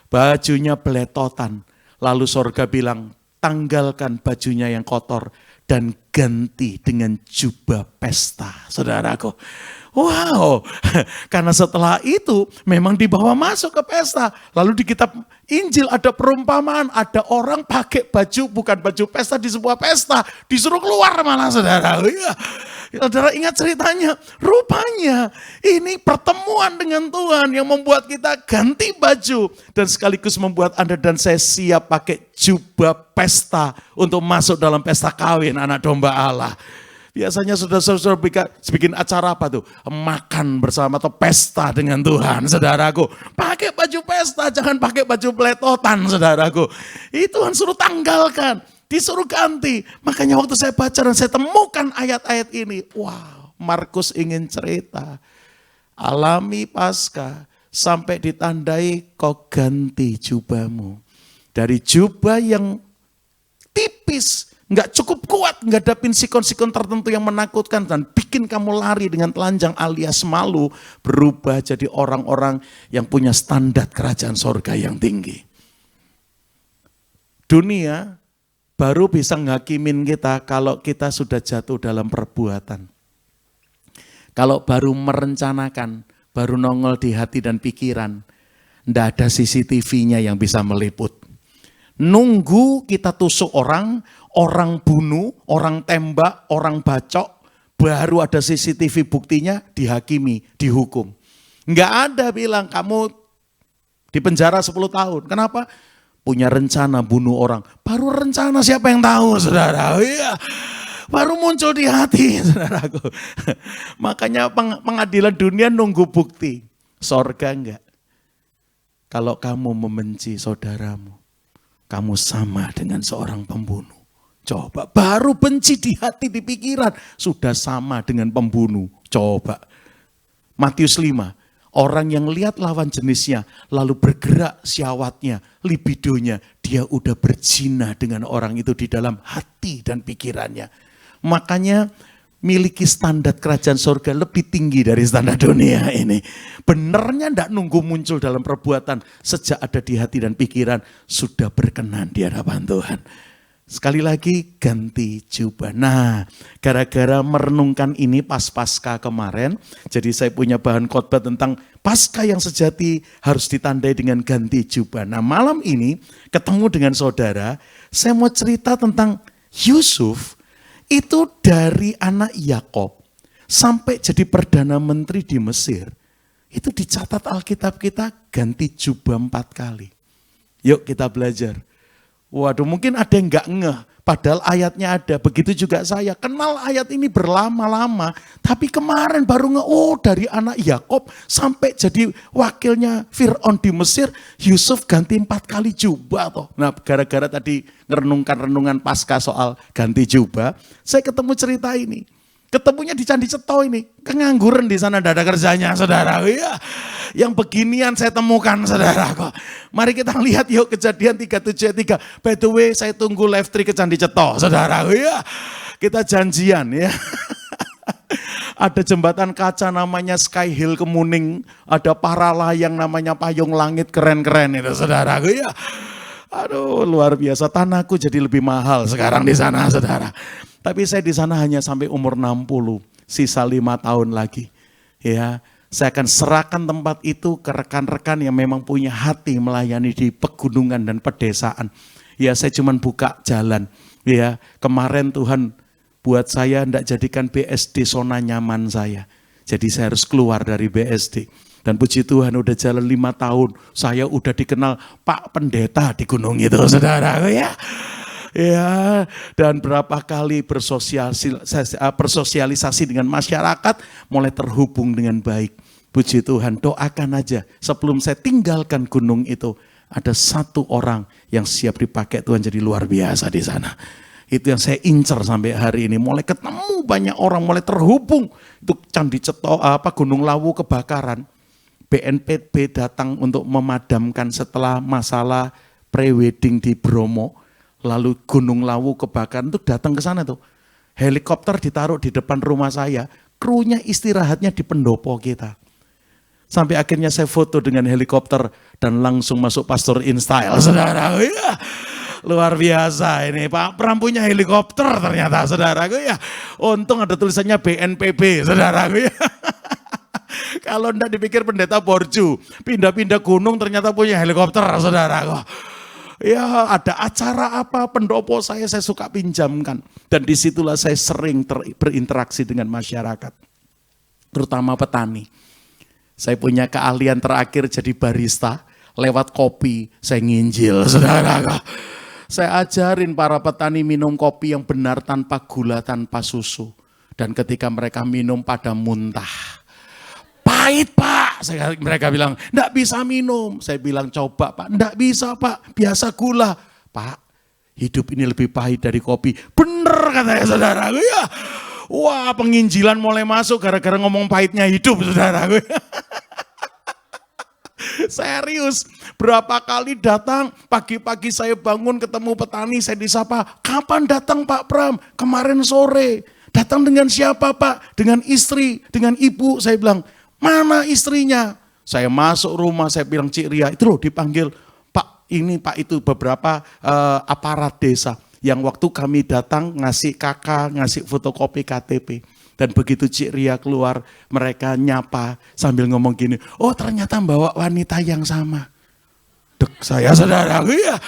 Bajunya beletotan. Lalu sorga bilang, tanggalkan bajunya yang kotor dan ganti dengan jubah pesta, saudaraku. Wow, karena setelah itu memang dibawa masuk ke pesta. Lalu di kitab Injil ada perumpamaan, ada orang pakai baju, bukan baju pesta di sebuah pesta, disuruh keluar malah, saudara. Ya. Saudara ingat ceritanya, rupanya ini pertemuan dengan Tuhan yang membuat kita ganti baju. Dan sekaligus membuat Anda dan saya siap pakai jubah pesta untuk masuk dalam pesta kawin anak domba Allah. Biasanya saudara-saudara bikin acara apa tuh? Makan bersama atau pesta dengan Tuhan, saudaraku. Pakai baju pesta, jangan pakai baju peletotan, saudaraku. Itu Tuhan suruh tanggalkan, disuruh ganti. Makanya waktu saya baca dan saya temukan ayat-ayat ini. Wow, Markus ingin cerita. Alami Paskah sampai ditandai kau ganti jubahmu. Dari jubah yang tipis, nggak cukup kuat ngadapin sikon-sikon tertentu yang menakutkan dan bikin kamu lari dengan telanjang alias malu, berubah jadi orang-orang yang punya standar kerajaan sorga yang tinggi. Dunia baru bisa ngakimin kita kalau kita sudah jatuh dalam perbuatan. Kalau baru merencanakan, baru nongol di hati dan pikiran, ndak ada CCTV-nya yang bisa meliput. Nunggu kita tusuk orang bunuh, orang tembak, orang bacok, baru ada CCTV buktinya, dihakimi, dihukum. Nggak ada bilang kamu di penjara 10 tahun. Kenapa? Punya rencana bunuh orang. Baru rencana siapa yang tahu, saudara? Iya. Baru muncul di hati, saudaraku. Makanya pengadilan dunia nunggu bukti. Sorga enggak. Kalau kamu membenci saudaramu, kamu sama dengan seorang pembunuh. Coba, baru benci di hati, di pikiran, sudah sama dengan pembunuh. Coba. Matius 5, orang yang lihat lawan jenisnya, lalu bergerak syahwatnya, libidonya, dia udah berzina dengan orang itu di dalam hati dan pikirannya. Makanya miliki standar kerajaan surga lebih tinggi dari standar dunia ini. Benernya ndak nunggu muncul dalam perbuatan, sejak ada di hati dan pikiran sudah berkenan di hadapan Tuhan. Sekali lagi ganti jubah. Nah, gara-gara merenungkan ini pas Paskah kemarin, jadi saya punya bahan khotbah tentang Paskah yang sejati harus ditandai dengan ganti jubah. Nah, malam ini ketemu dengan saudara, saya mau cerita tentang Yusuf. Itu dari anak Yakob sampai jadi Perdana Menteri di Mesir. Itu dicatat Alkitab kita ganti jubah 4 kali. Yuk kita belajar. Waduh, mungkin ada yang gak ngeh. Padahal ayatnya ada. Begitu juga saya. Kenal ayat ini berlama-lama. Tapi kemarin baru ngeh. Oh, dari anak Yakob sampai jadi wakilnya Fir'aun di Mesir. Yusuf ganti 4 kali jubah. Toh. Nah, gara-gara tadi renungan Paskah soal ganti jubah. Saya ketemu cerita ini. Ketemunya di Candi Ceto ini. Kengangguran di sana, tidak ada kerjanya, saudara. Ya. Yang beginian saya temukan, saudara. Kok. Mari kita lihat yuk Kejadian 3:7-3. By the way, saya tunggu live stream ke Candi Ceto, saudara. Ya. Kita janjian ya. Ada jembatan kaca namanya Sky Hill Kemuning. Ada para layang namanya Payung Langit, keren-keren itu, saudara. Ya. Aduh, luar biasa. Tanahku jadi lebih mahal sekarang di sana, saudara. Tapi saya di sana hanya sampai umur 60, sisa 5 tahun lagi. Ya, saya akan serahkan tempat itu ke rekan-rekan yang memang punya hati melayani di pegunungan dan pedesaan. Ya, saya cuma buka jalan. Ya, kemarin Tuhan buat saya tidak jadikan BSD zona nyaman saya. Jadi saya harus keluar dari BSD. Dan puji Tuhan udah jalan 5 tahun, saya udah dikenal Pak Pendeta di gunung itu, saudara. Ya. Ya, dan berapa kali bersosialisasi dengan masyarakat mulai terhubung dengan baik. Puji Tuhan, doakan aja sebelum saya tinggalkan gunung itu ada 1 orang yang siap dipakai Tuhan jadi luar biasa di sana. Itu yang saya incer sampai hari ini. Mulai ketemu banyak orang, mulai terhubung. Itu Candi Ceto, Gunung Lawu kebakaran. BNPB datang untuk memadamkan setelah masalah pre-wedding di Bromo. Lalu Gunung Lawu kebakaran itu datang ke sana tuh. Helikopter ditaruh di depan rumah saya. Krunya istirahatnya di pendopo kita. Sampai akhirnya saya foto dengan helikopter dan langsung masuk Pastor in Style, saudara. Ya, luar biasa ini. Pak Pram punya helikopter ternyata, saudara. Ya, untung ada tulisannya BNPB, saudara. Ya. Kalau enggak dipikir pendeta borju. Pindah-pindah gunung ternyata punya helikopter, saudara. Ya, ada acara apa pendopo saya suka pinjamkan. Dan disitulah saya sering berinteraksi dengan masyarakat. Terutama petani. Saya punya keahlian terakhir jadi barista. Lewat kopi saya nginjil, saudara. Saya ajarin para petani minum kopi yang benar tanpa gula, tanpa susu. Dan ketika mereka minum pada muntah. Pahit Pak, mereka bilang, enggak bisa minum. Saya bilang coba Pak, enggak bisa Pak, biasa gula. Pak, hidup ini lebih pahit dari kopi. Bener katanya, saudara. Ya. Wah, penginjilan mulai masuk gara-gara ngomong pahitnya hidup, saudara. Serius, berapa kali datang, pagi-pagi saya bangun ketemu petani, saya disapa, kapan datang Pak Pram? Kemarin sore. Datang dengan siapa Pak? Dengan istri, dengan ibu. Saya bilang, mana istrinya? Saya masuk rumah, saya bilang Cik Ria, itu loh dipanggil Pak ini, Pak itu beberapa aparat desa. yang waktu kami datang ngasih kakak, ngasih fotokopi KTP. Dan begitu Cik Ria keluar, mereka nyapa sambil ngomong gini, oh ternyata bawa wanita yang sama. Dek saya saudara, ya.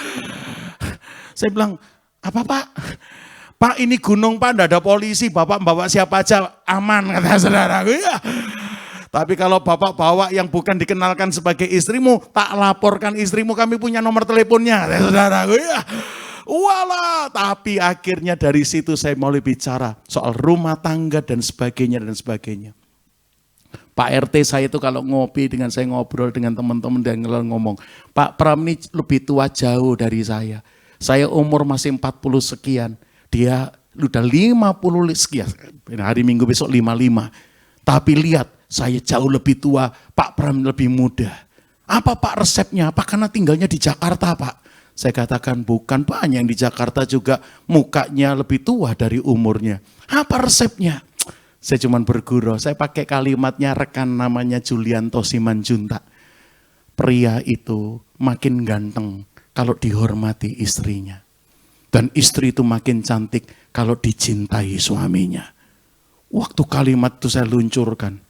Saya bilang, apa Pak? Pak ini gunung Pak, tidak ada polisi, Bapak bawa siapa aja aman, kata saudara, ya. Tapi kalau Bapak bawa yang bukan dikenalkan sebagai istrimu, tak laporkan istrimu, kami punya nomor teleponnya, kata saudara, ya. Walah, tapi akhirnya dari situ saya mulai bicara soal rumah tangga dan sebagainya dan sebagainya. Pak RT saya itu kalau ngopi dengan saya ngobrol dengan teman-teman dan ngomong, Pak Pram ini lebih tua jauh dari saya. Saya umur masih 40 sekian, dia udah 50 sekian, hari Minggu besok 55. Tapi lihat, saya jauh lebih tua, Pak Pram lebih muda. Apa Pak resepnya? Apa karena tinggalnya di Jakarta Pak? Saya katakan bukan Pak, hanya yang di Jakarta juga mukanya lebih tua dari umurnya. Apa resepnya? Saya cuma bergurau, saya pakai kalimatnya rekan namanya Julianto Simanjuntak. Pria itu makin ganteng kalau dihormati istrinya. Dan istri itu makin cantik kalau dicintai suaminya. Waktu kalimat itu saya luncurkan,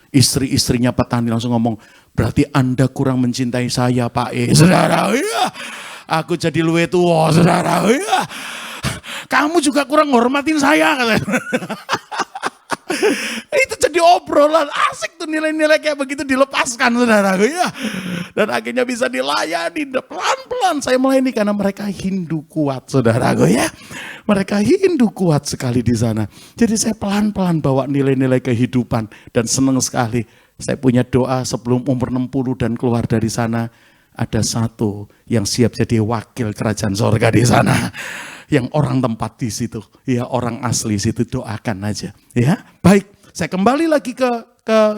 istri-istrinya petani langsung ngomong, berarti Anda kurang mencintai saya Pak Saudara, ya. Aku jadi luwe tua, saudara. Ya. Kamu juga kurang hormatin saya. Itu jadi obrolan asik tuh, nilai-nilai kayak begitu dilepaskan, saudara. Ya. Dan akhirnya bisa dilayani pelan-pelan. Saya mulai ini karena mereka Hindu kuat, saudara. Ya. Mereka Hindu kuat sekali di sana. Jadi saya pelan-pelan bawa nilai-nilai kehidupan dan senang sekali. Saya punya doa sebelum umur 60 dan keluar dari sana. Ada satu yang siap jadi wakil kerajaan sorga di sana. Yang orang tempat di situ. Ya orang asli situ, doakan aja. Ya, baik. Saya kembali lagi ke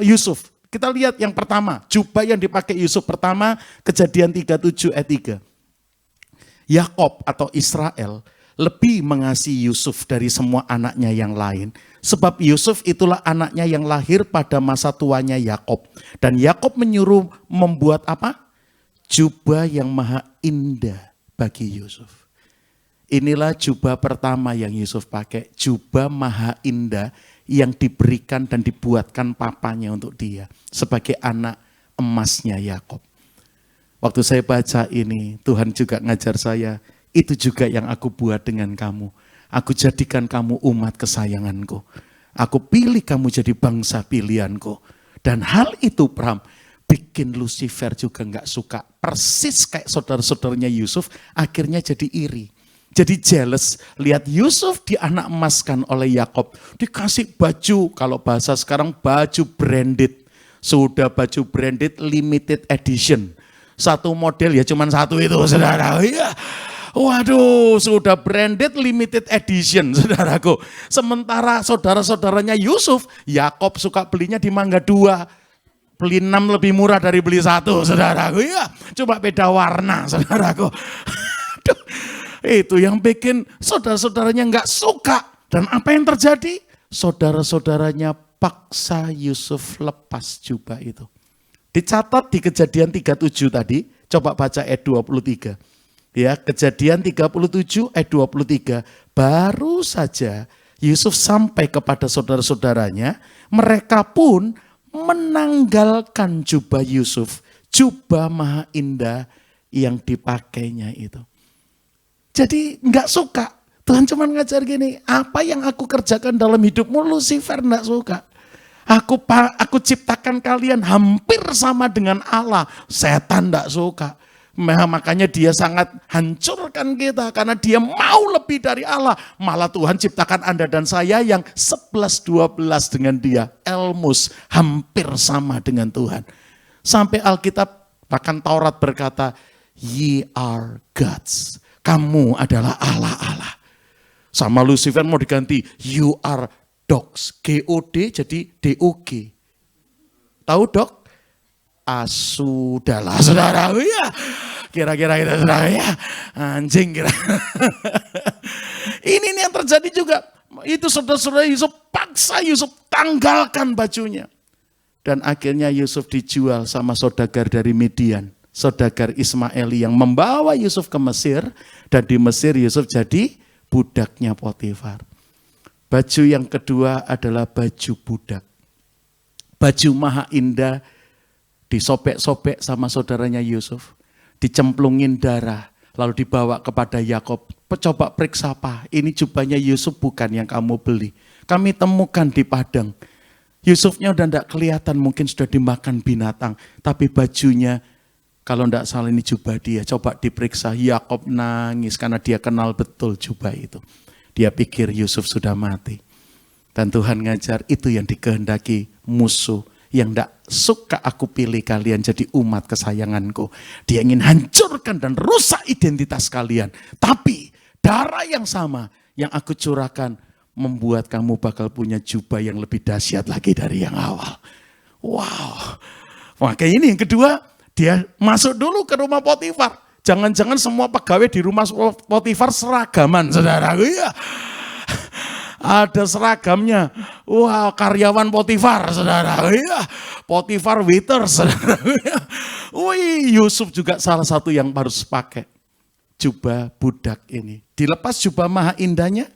Yusuf. Kita lihat yang pertama. Jubah yang dipakai Yusuf pertama. Kejadian 37 ayat 3. Yakob atau Israel lebih mengasihi Yusuf dari semua anaknya yang lain. Sebab Yusuf itulah anaknya yang lahir pada masa tuanya Yakob. Dan Yakob menyuruh membuat apa? Jubah yang maha indah bagi Yusuf. Inilah jubah pertama yang Yusuf pakai. Jubah maha indah yang diberikan dan dibuatkan papanya untuk dia. Sebagai anak emasnya Yakob. Waktu saya baca ini, Tuhan juga ngajar saya. Itu juga yang aku buat dengan kamu. Aku jadikan kamu umat kesayanganku. Aku pilih kamu jadi bangsa pilihanku. Dan hal itu Pram, bikin Lucifer juga gak suka. Persis kayak saudara-saudaranya Yusuf, akhirnya jadi iri. Jadi jealous, lihat Yusuf dianak emaskan oleh Yakob. Dikasih baju, kalau bahasa sekarang baju branded. Sudah baju branded limited edition. Satu model ya cuman satu itu, saudara. Ya. Waduh, sudah branded limited edition, saudaraku. Sementara saudara-saudaranya Yusuf, Yakob suka belinya di Mangga 2. Beli 6 lebih murah dari beli 1, saudaraku. Ya, coba beda warna, saudaraku. Aduh, itu yang bikin saudara-saudaranya nggak suka. Dan apa yang terjadi? Saudara-saudaranya paksa Yusuf lepas jubah itu. Dicatat di Kejadian 37 tadi, coba baca ayat 23. Ya, Kejadian 37 ayat 23. Baru saja Yusuf sampai kepada saudara-saudaranya, mereka pun menanggalkan jubah Yusuf, jubah maha indah yang dipakainya itu. Jadi nggak suka. Tuhan cuma ngajar gini, apa yang aku kerjakan dalam hidupmu Lucifer nggak suka. Aku ciptakan kalian hampir sama dengan Allah, setan nggak suka. Makanya dia sangat hancurkan kita karena dia mau lebih dari Allah. Malah Tuhan ciptakan Anda dan saya yang 11-12 dengan dia. Elmus hampir sama dengan Tuhan. Sampai Alkitab bahkan Taurat berkata, ye are gods. Kamu adalah Allah-Allah. Sama Lucifer mau diganti, you are dogs. G-O-D jadi D-O-G. Tahu dok? Sudahlah saudara, ya. Kira-kira itu saudara ya, anjing kira. Ini yang terjadi juga. Itu saudara-saudara Yusuf paksa Yusuf tanggalkan bajunya. Dan akhirnya Yusuf dijual sama saudagar dari Midian. Saudagar Ismaili yang membawa Yusuf ke Mesir. Dan di Mesir Yusuf jadi budaknya Potifar. Baju yang kedua adalah baju budak. Baju maha indah disobek-sobek sama saudaranya Yusuf. Dicemplungin darah, lalu dibawa kepada Yakob. Coba periksa Pak, ini jubahnya Yusuf bukan yang kamu beli. Kami temukan di padang. Yusufnya udah tidak kelihatan, mungkin sudah dimakan binatang. Tapi bajunya, kalau tidak salah ini jubah dia. Coba diperiksa, Yakob nangis karena dia kenal betul jubah itu. Dia pikir Yusuf sudah mati. Dan Tuhan ngajar, itu yang dikehendaki musuh. Yang tidak suka aku pilih kalian jadi umat kesayanganku. Dia ingin hancurkan dan rusak identitas kalian. Tapi darah yang sama yang aku curahkan membuat kamu bakal punya jubah yang lebih dahsyat lagi dari yang awal. Wow. Makanya ini yang kedua, dia masuk dulu ke rumah Potifar. Jangan-jangan semua pegawai di rumah Potifar seragaman, saudara. Iya. Ada seragamnya. Wah, karyawan Potifar, saudara. Iya. Potifar waiter, saudara. Wih, Yusuf juga salah satu yang harus pakai jubah budak ini. Dilepas jubah maha indahnya,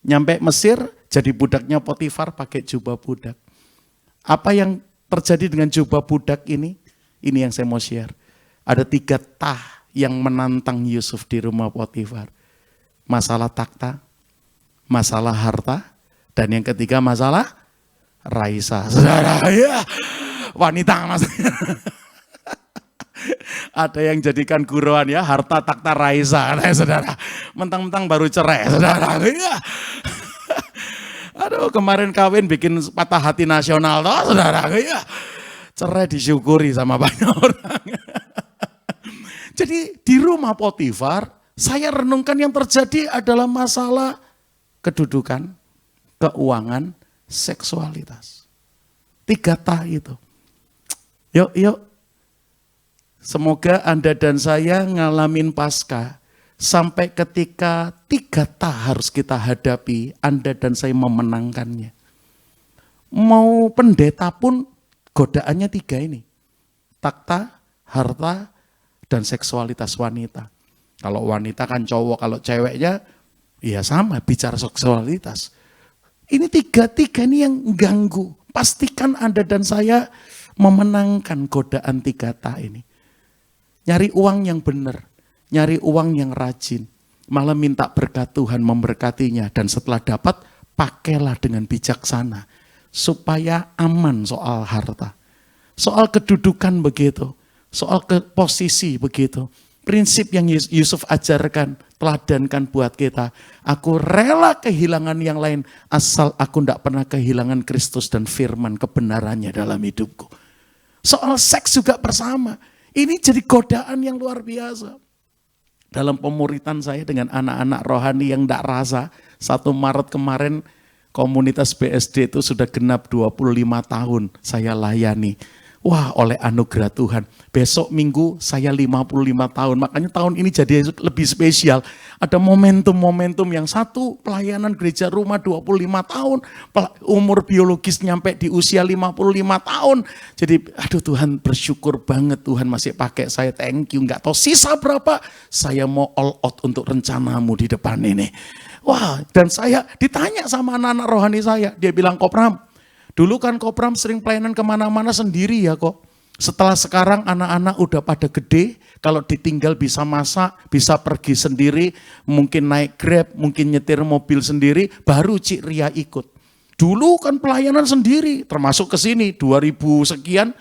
nyampe Mesir, jadi budaknya Potifar pakai jubah budak. Apa yang terjadi dengan jubah budak ini? Ini yang saya mau share. Ada 3 tah yang menantang Yusuf di rumah Potifar. Masalah takhta, masalah harta, dan yang ketiga masalah Raisa. Saudara, ya, wanita maksudnya. Ada yang jadikan guruan ya, harta takhta Raisa, saudara. Mentang-mentang baru cerai, saudara. Ya. Aduh, kemarin kawin bikin patah hati nasional, toh, saudara. Ya. Cerai disyukuri sama banyak orang. Jadi di rumah Potifar, saya renungkan yang terjadi adalah masalah kedudukan, keuangan, seksualitas. 3 tah itu. Yuk. Semoga Anda dan saya ngalamin Paskah sampai ketika 3 tah harus kita hadapi, Anda dan saya memenangkannya. Mau pendeta pun godaannya 3 ini. Takhta, harta, dan seksualitas wanita. Kalau wanita kan cowok, kalau ceweknya ya sama, bicara seksualitas. Ini 3 ini yang ganggu. Pastikan Anda dan saya memenangkan godaan 3 tah ini. Nyari uang yang benar, nyari uang yang rajin. Malah minta berkat Tuhan memberkatinya. Dan setelah dapat, pakailah dengan bijaksana. Supaya aman soal harta. Soal kedudukan begitu. Soal posisi begitu. Prinsip yang Yusuf ajarkan, teladankan buat kita. Aku rela kehilangan yang lain asal aku tidak pernah kehilangan Kristus dan firman kebenarannya dalam hidupku. Soal seks juga bersama. Ini jadi godaan yang luar biasa. Dalam pemuritan saya dengan anak-anak rohani yang tidak rasa, 1 Maret kemarin komunitas BSD itu sudah genap 25 tahun saya layani. Wah, oleh anugerah Tuhan. Besok minggu saya 55 tahun. Makanya tahun ini jadi lebih spesial. Ada momentum-momentum yang satu, pelayanan gereja rumah 25 tahun. Umur biologis nyampe di usia 55 tahun. Jadi aduh Tuhan, bersyukur banget Tuhan masih pakai saya. Thank you. Nggak tahu sisa berapa. Saya mau all out untuk rencanamu di depan ini. Wah, dan saya ditanya sama anak-anak rohani saya. Dia bilang, Kopram, dulu kan Kopram sering pelayanan kemana-mana sendiri ya kok. Setelah sekarang anak-anak udah pada gede, kalau ditinggal bisa masak, bisa pergi sendiri, mungkin naik Grab, mungkin nyetir mobil sendiri, baru Cik Ria ikut. Dulu kan pelayanan sendiri, termasuk ke sini 2000 sekian.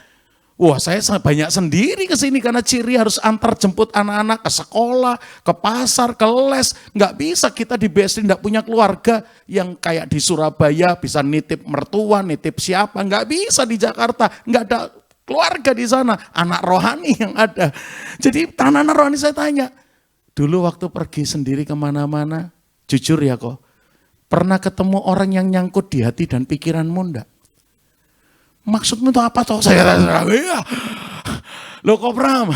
Wah, saya banyak sendiri ke sini karena Cik Ria harus antar jemput anak-anak ke sekolah, ke pasar, ke les. Nggak bisa, kita di BSD nggak punya keluarga yang kayak di Surabaya bisa nitip mertua, nitip siapa. Nggak bisa di Jakarta, nggak ada keluarga di sana. Anak rohani yang ada. Jadi anak-anak rohani saya tanya, dulu waktu pergi sendiri kemana-mana, jujur ya kok, pernah ketemu orang yang nyangkut di hati dan pikiranmu enggak? Maksudmu itu apa toh? Saya tanya, iya. Loh Kopram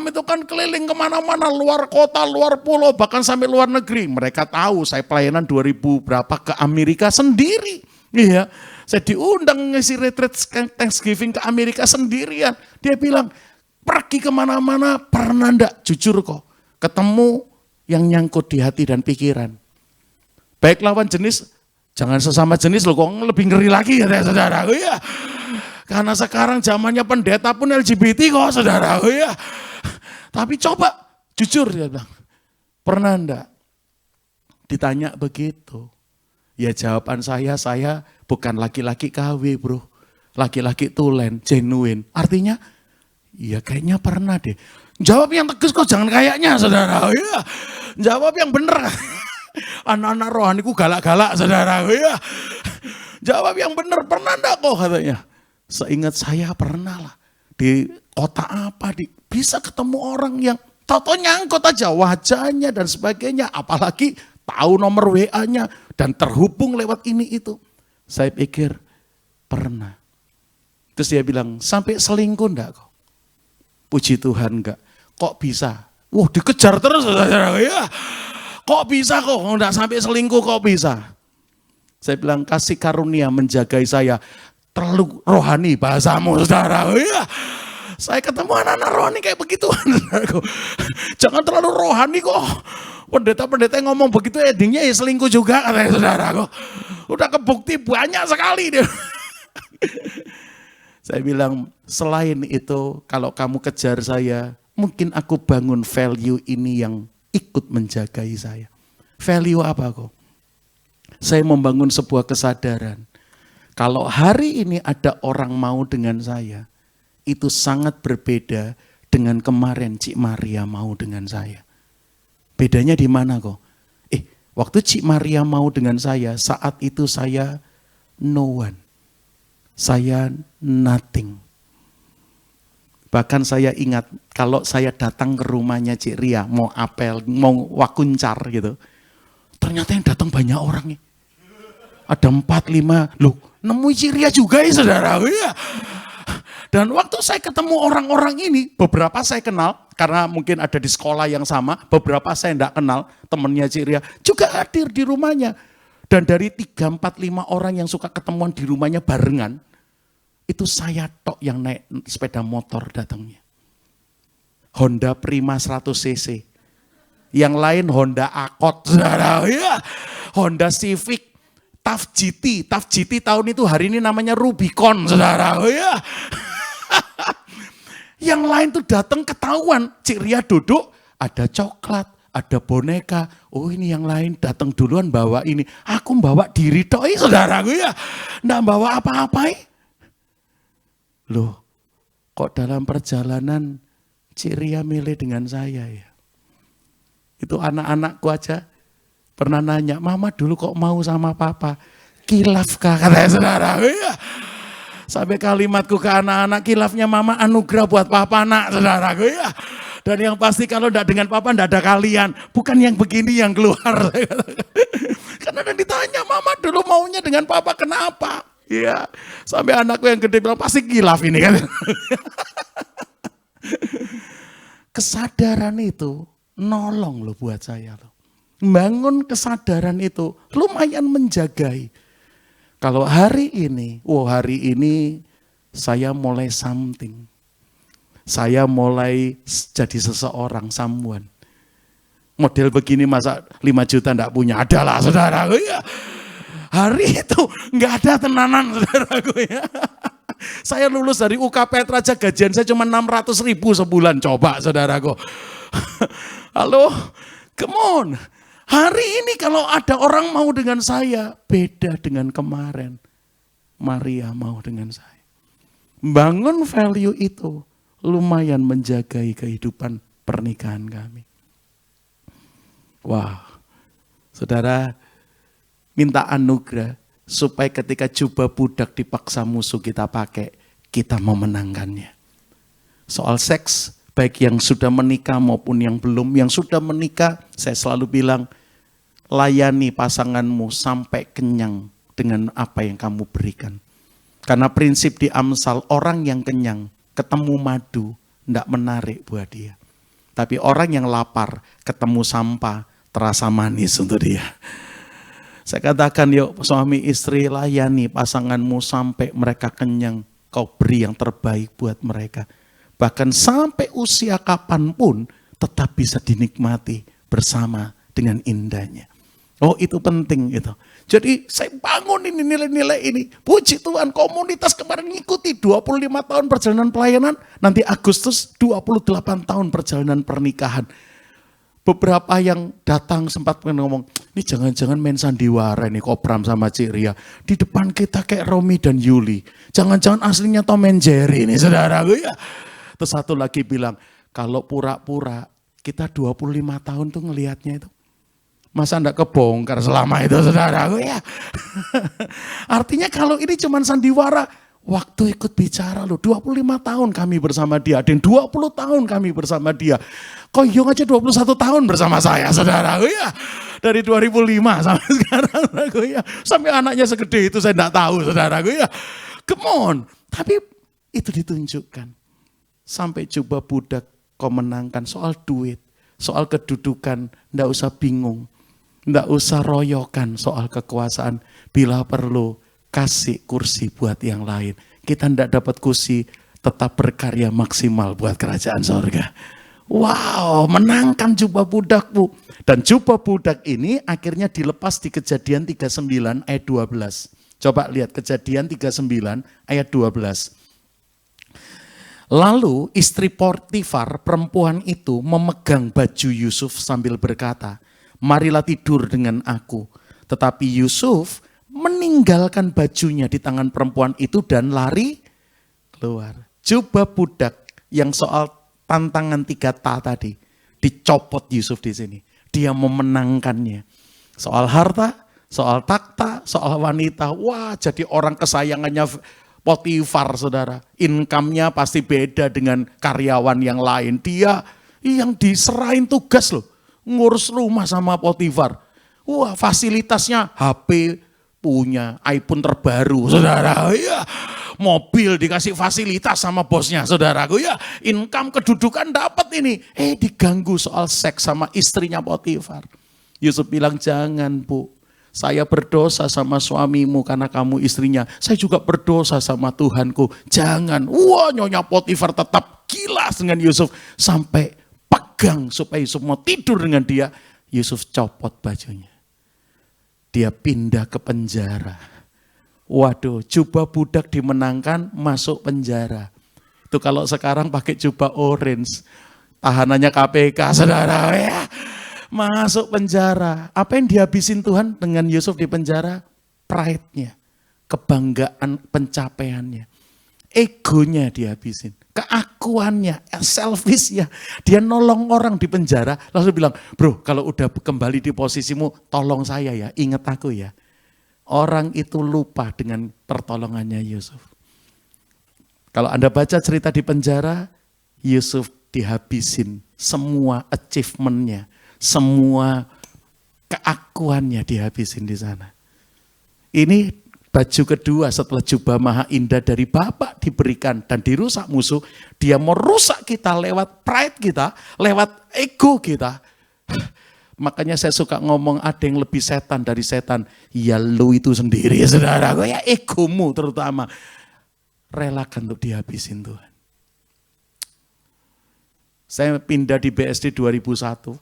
itu kan keliling kemana-mana, luar kota, luar pulau, bahkan sampai luar negeri. Mereka tahu saya pelayanan 2000 berapa ke Amerika sendiri. Iya, saya diundang ngisi retreat Thanksgiving ke Amerika sendirian. Dia bilang, pergi kemana-mana pernah enggak? Jujur kok, ketemu yang nyangkut di hati dan pikiran. Baik lawan jenis, jangan sesama jenis loh, kok lebih ngeri lagi ya saudaraku ya. Karena sekarang zamannya pendeta pun LGBT kok saudaraku ya. Tapi coba, jujur dia bilang, pernah enggak ditanya begitu? Ya jawaban saya bukan laki-laki KW bro. Laki-laki tulen, genuine. Artinya, ya kayaknya pernah deh. Jawab yang tegas kok, jangan kayaknya saudara. Ya. Jawab yang bener. Anak-anak rohaniku galak-galak saudara. Ya. Jawab yang bener, pernah enggak kok katanya. Seingat saya pernah lah. Di kota apa, bisa ketemu orang yang tau-tau nyangkut aja wajahnya dan sebagainya. Apalagi tahu nomor WA-nya dan terhubung lewat ini itu. Saya pikir pernah. Terus dia bilang, sampai selingkuh enggak kok? Puji Tuhan enggak. Kok bisa? Wah dikejar terus saudara ya. Kok bisa kok? Enggak sampai selingkuh kok bisa? Saya bilang, kasih karunia menjagai saya. Terlalu rohani bahasamu saudara ya. Saya ketemu anak-anak rohani kayak begitu. Jangan terlalu rohani kok. Pendeta-pendeta yang ngomong begitu endingnya ya selingkuh juga katanya saudara kok. Udah kebukti banyak sekali dia. Saya bilang selain itu kalau kamu kejar saya, mungkin aku bangun value ini yang ikut menjagai saya. Value apa kok? Saya membangun sebuah kesadaran. Kalau hari ini ada orang mau dengan saya, itu sangat berbeda dengan kemarin Cik Maria mau dengan saya. Bedanya di mana kok? Waktu Cik Maria mau dengan saya, saat itu saya no one. Saya nothing. Bahkan saya ingat kalau saya datang ke rumahnya Cik Ria, mau apel, mau wakuncar gitu. Ternyata yang datang banyak orang nih. Ada 4-5, loh nemu Cik Ria juga ya saudara. Ya. Dan waktu saya ketemu orang-orang ini, beberapa saya kenal, karena mungkin ada di sekolah yang sama, beberapa saya enggak kenal, temannya Cik Ria, juga hadir di rumahnya. Dan dari 3, 4, 5 orang yang suka ketemuan di rumahnya barengan, itu saya tok yang naik sepeda motor datangnya. Honda Prima 100 cc. Yang lain Honda Accord, saudara. Ya. Honda Civic, TAF GT. TAF GT tahun itu hari ini namanya Rubicon, saudara. Ya. Yang lain tuh datang ketahuan. Cik Ria duduk, ada coklat, ada boneka. Oh ini yang lain datang duluan bawa ini. Aku bawa diri tok, saudaraku ya. Nggak bawa apa-apa. Loh, kok dalam perjalanan Cik Ria milih dengan saya ya? Itu anak-anakku aja pernah nanya, Mama dulu kok mau sama Papa? Kilaf kah katanya saudara? Ya. Sampai kalimatku ke anak-anak, kilafnya Mama anugerah buat Papa nak saudaraku ya. Dan yang pasti kalau enggak dengan Papa enggak ada kalian. Bukan yang begini yang keluar. Karena ada ditanya, Mama dulu maunya dengan Papa kenapa? Iya, sampai anakku yang gede bilang pasti kilaf ini kan. Kesadaran itu nolong loh buat saya loh. Bangun kesadaran itu lumayan menjagai. Kalau hari ini saya mulai something. Saya mulai jadi seseorang, someone. Model begini masa 5 juta enggak punya, adalah saudara. Ya. Hari itu nggak ada tenanan saudaraku ya. Saya lulus dari UK Petra aja gajian saya cuma 600.000 sebulan. Coba saudaraku. Halo, come on. Hari ini kalau ada orang mau dengan saya, beda dengan kemarin. Maria mau dengan saya. Bangun value itu lumayan menjagai kehidupan pernikahan kami. Wah, saudara, minta anugerah supaya ketika jubah budak dipaksa musuh kita pakai, kita memenangkannya. Soal seks, baik yang sudah menikah maupun yang belum, yang sudah menikah, saya selalu bilang, layani pasanganmu sampai kenyang dengan apa yang kamu berikan. Karena prinsip di Amsal, orang yang kenyang, ketemu madu, tidak menarik buat dia. Tapi orang yang lapar, ketemu sampah, terasa manis untuk dia. Saya katakan yuk suami istri layani pasanganmu sampai mereka kenyang. Kau beri yang terbaik buat mereka. Bahkan sampai usia kapanpun tetap bisa dinikmati bersama dengan indahnya. Oh itu penting itu. Jadi saya bangun ini nilai-nilai ini. Puji Tuhan komunitas kemarin ngikuti 25 tahun perjalanan pelayanan. Nanti Agustus 28 tahun perjalanan pernikahan. Beberapa yang datang sempat ngomong, ini jangan-jangan main sandiwara nih Kopram sama Cik Ria. Di depan kita kayak Romi dan Yuli. Jangan-jangan aslinya Tom and Jerry nih saudaraku ya. Terus satu lagi bilang, kalau pura-pura kita 25 tahun tuh ngelihatnya itu. Masa enggak kebongkar selama itu saudaraku ya. Artinya kalau ini cuma sandiwara, waktu ikut bicara loh. 25 tahun kami bersama dia. Dan 20 tahun kami bersama dia. Koyong aja 21 tahun bersama saya saudaraku ya. Dari 2005 sampai sekarang saudaraku ya. Sampai anaknya segede itu saya enggak tahu saudaraku ya. Come on. Tapi itu ditunjukkan. Sampai coba budak kau menangkan soal duit. Soal kedudukan. Enggak usah bingung. Nggak usah royokan soal kekuasaan. Bila perlu, kasih kursi buat yang lain. Kita nggak dapat kursi, tetap berkarya maksimal buat kerajaan sorga. Wow, menangkan jubah budak bu. Dan jubah budak ini akhirnya dilepas di Kejadian 39 ayat 12. Coba lihat Kejadian 39 ayat 12. Lalu istri Potifar perempuan itu memegang baju Yusuf sambil berkata, marilah tidur dengan aku. Tetapi Yusuf meninggalkan bajunya di tangan perempuan itu dan lari keluar. Jubah budak yang soal tantangan 3 ta tadi, dicopot Yusuf di sini. Dia memenangkannya. Soal harta, soal takhta, soal wanita. Wah, jadi orang kesayangannya Potifar saudara. Income-nya pasti beda dengan karyawan yang lain. Dia yang diserahin tugas loh. Ngurus rumah sama Potifar. Wah, fasilitasnya HP punya, iPhone terbaru, saudara. Ya, mobil dikasih fasilitas sama bosnya, saudaraku ya. Income kedudukan dapat ini. Diganggu soal seks sama istrinya Potifar. Yusuf bilang, jangan bu. Saya berdosa sama suamimu karena kamu istrinya. Saya juga berdosa sama Tuhanku. Jangan. Wah, Nyonya Potifar tetap gilas dengan Yusuf sampai pegang supaya Yusuf mau tidur dengan dia. Yusuf copot bajunya. Dia pindah ke penjara. Waduh, jubah budak dimenangkan, masuk penjara. Itu kalau sekarang pakai jubah orange. Tahanannya KPK, saudara ya. Masuk penjara. Apa yang dihabisin Tuhan dengan Yusuf di penjara? Pride-nya, kebanggaan pencapaiannya. Egonya dihabisin, keakuannya, selfish-nya. Dia nolong orang di penjara, lalu bilang, bro kalau udah kembali di posisimu, tolong saya ya, ingat aku ya. Orang itu lupa dengan pertolongannya Yusuf. Kalau Anda baca cerita di penjara, Yusuf dihabisin semua achievement-nya, semua keakuannya dihabisin di sana. Ini baju kedua setelah jubah maha indah dari Bapak diberikan dan dirusak musuh. Dia mau rusak kita lewat pride kita, lewat ego kita. Makanya saya suka ngomong ada yang lebih setan dari setan. Ya lu itu sendiri ya saudara. Ya egomu terutama. Relakan untuk dihabisin Tuhan. Saya pindah di BSD 2001.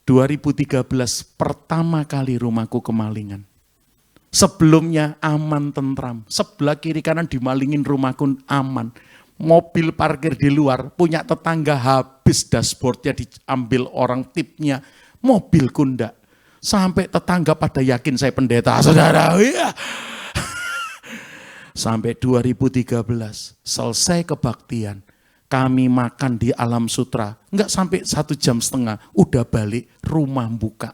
2013 pertama kali rumahku kemalingan. Sebelumnya aman tentram, sebelah kiri kanan dimalingin rumahku aman. Mobil parkir di luar, punya tetangga habis dashboardnya diambil orang tipnya. Mobil kundak. Sampai tetangga pada yakin saya pendeta, saudara. Ya. Sampai 2013, selesai kebaktian. Kami makan di Alam Sutra, enggak sampai 1,5 jam, udah balik, rumah buka.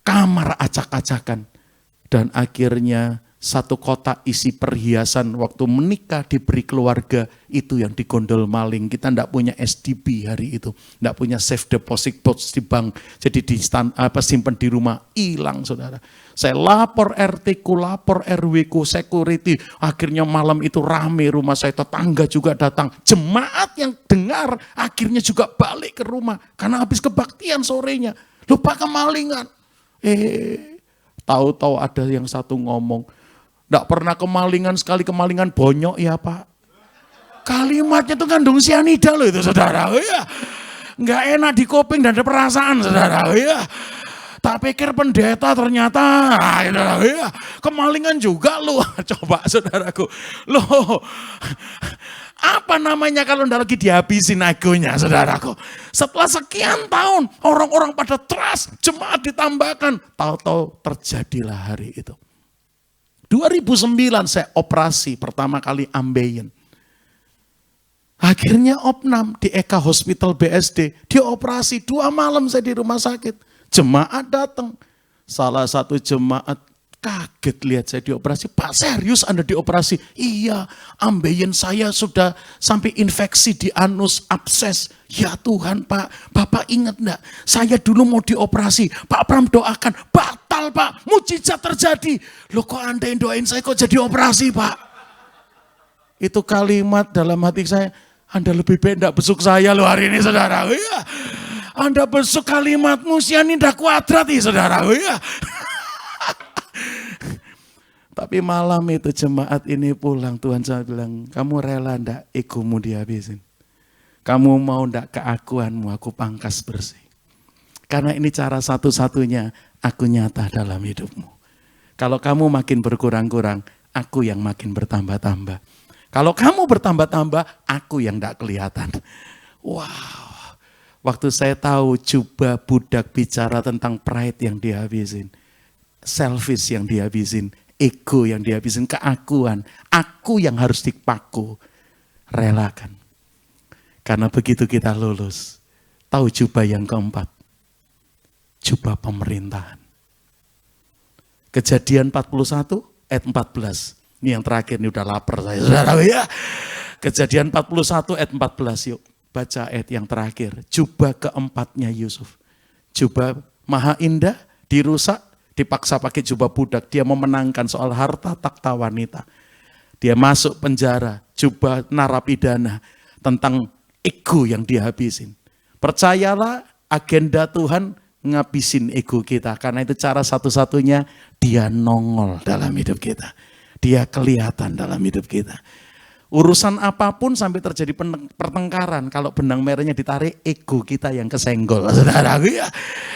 Kamar acak-acakan. Dan akhirnya 1 kotak isi perhiasan waktu menikah diberi keluarga, itu yang digondol maling. Kita enggak punya SDB hari itu, enggak punya safe deposit box di bank, jadi simpan di rumah, hilang saudara. Saya lapor RT ku, lapor RW ku, security. Akhirnya malam itu rame rumah saya, tetangga juga datang. Jemaat yang dengar akhirnya juga balik ke rumah karena habis kebaktian sorenya. Lupa kemalingan. Tahu-tahu ada yang satu ngomong, enggak pernah kemalingan, sekali kemalingan bonyok ya Pak. Kalimatnya itu kandung sianida loh itu saudara. Ya. Enggak enak di kuping dan ada perasaan saudara. Ya. Tak pikir pendeta ternyata ya, kemalingan juga lu. Coba saudaraku. Loh, apa namanya kalau ndak lagi dihabisin egonya saudaraku. Setelah sekian tahun orang-orang pada trust, jemaat ditambahkan. Tahu-tahu terjadilah hari itu. 2009 saya operasi pertama kali ambeien. Akhirnya opnam di Eka Hospital BSD. Dia operasi 2 malam saya di rumah sakit. Jemaat datang. Salah satu jemaat kaget lihat saya dioperasi. Pak, serius Anda dioperasi? Iya, ambeien saya sudah sampai infeksi di anus, abses. Ya Tuhan Pak, Bapak ingat enggak? Saya dulu mau dioperasi. Pak Pram doakan, batal Pak, mujizat terjadi. Loh kok Anda yang doain saya kok jadi operasi Pak? Itu kalimat dalam hati saya, Anda lebih baik enggak besuk saya loh hari ini saudara. Iya. Anda besuk kalimatmu, sianinda kuadrat nih saudara. Ya. Tapi malam itu jemaat ini pulang, Tuhan saya bilang, kamu rela ndak egomu dihabisin? Kamu mau ndak keakuanmu aku pangkas bersih? Karena ini cara satu-satunya aku nyata dalam hidupmu. Kalau kamu makin berkurang-kurang, aku yang makin bertambah-tambah. Kalau kamu bertambah-tambah, aku yang ndak kelihatan. Wow. Waktu saya tahu coba budak bicara tentang pride yang dihabisin, selfish yang dihabisin, ego yang dihabisin, keakuan, aku yang harus dipaku, relakan. Karena begitu kita lulus, tahu coba yang keempat, coba pemerintahan. Kejadian 41 ayat 14, ini yang terakhir, ini udah lapar saya saudara ya. Kejadian 41 ayat 14 yuk. Baca ayat yang terakhir, jubah keempatnya Yusuf. Jubah maha indah, dirusak, dipaksa pakai jubah budak. Dia memenangkan soal harta takhta wanita. Dia masuk penjara, jubah narapidana tentang ego yang dihabisin. Percayalah agenda Tuhan ngabisin ego kita. Karena itu cara satu-satunya dia nongol dalam hidup kita. Dia kelihatan dalam hidup kita. Urusan apapun sampai terjadi pertengkaran, kalau benang merahnya ditarik, ego kita yang kesenggol. Saudaraku ya,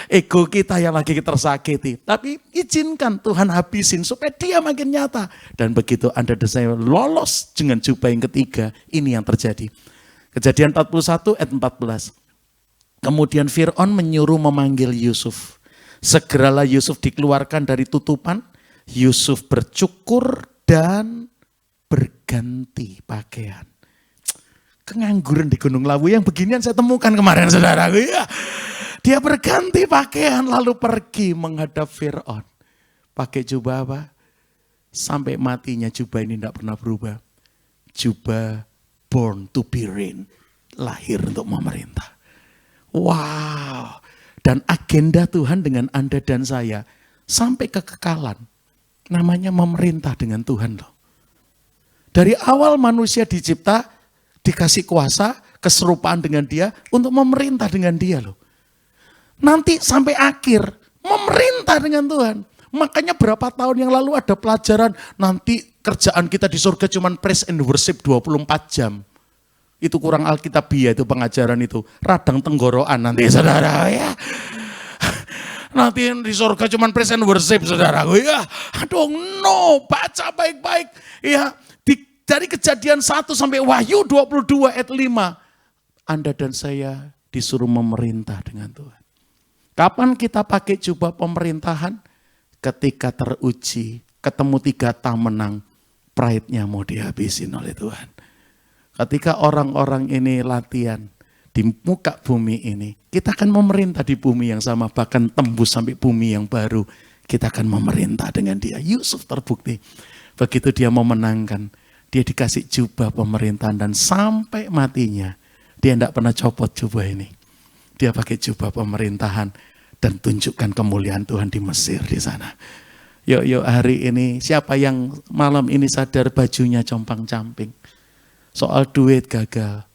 ego kita yang lagi tersakiti. Tapi izinkan Tuhan habisin supaya dia makin nyata. Dan begitu Anda dan saya lolos dengan jubah yang ketiga, ini yang terjadi. Kejadian 41 ayat 14. Kemudian Fir'aun menyuruh memanggil Yusuf. Segeralah Yusuf dikeluarkan dari tutupan. Yusuf bercukur dan berganti pakaian. Kengangguran di Gunung Lawu yang beginian saya temukan kemarin saudaraku ya. Dia berganti pakaian lalu pergi menghadap Fir'aun. Pakai jubah apa? Sampai matinya jubah ini tidak pernah berubah. Jubah born to be reign. Lahir untuk memerintah. Wow. Dan agenda Tuhan dengan Anda dan saya sampai kekekalan. Namanya memerintah dengan Tuhan loh. Dari awal manusia dicipta, dikasih kuasa, keserupaan dengan dia, untuk memerintah dengan dia loh. Nanti sampai akhir, memerintah dengan Tuhan. Makanya berapa tahun yang lalu ada pelajaran, nanti kerjaan kita di surga cuma praise and worship 24 jam. Itu kurang alkitabiah itu pengajaran itu. Radang tenggorokan nanti saudara ya. Nanti di surga cuma praise and worship saudaraku ya. Aduh no, baca baik-baik. Ya. Dari Kejadian 1 sampai Wahyu 22 ayat 5. Anda dan saya disuruh memerintah dengan Tuhan. Kapan kita pakai jubah pemerintahan? Ketika teruji, ketemu 3 menang, pride-nya mau dihabisin oleh Tuhan. Ketika orang-orang ini latihan di muka bumi ini, kita akan memerintah di bumi yang sama, bahkan tembus sampai bumi yang baru. Kita akan memerintah dengan dia. Yusuf terbukti. Begitu dia memenangkan, dia dikasih jubah pemerintahan dan sampai matinya dia tidak pernah copot jubah ini. Dia pakai jubah pemerintahan dan tunjukkan kemuliaan Tuhan di Mesir di sana. Yuk hari ini siapa yang malam ini sadar bajunya compang-camping. Soal duit gagal,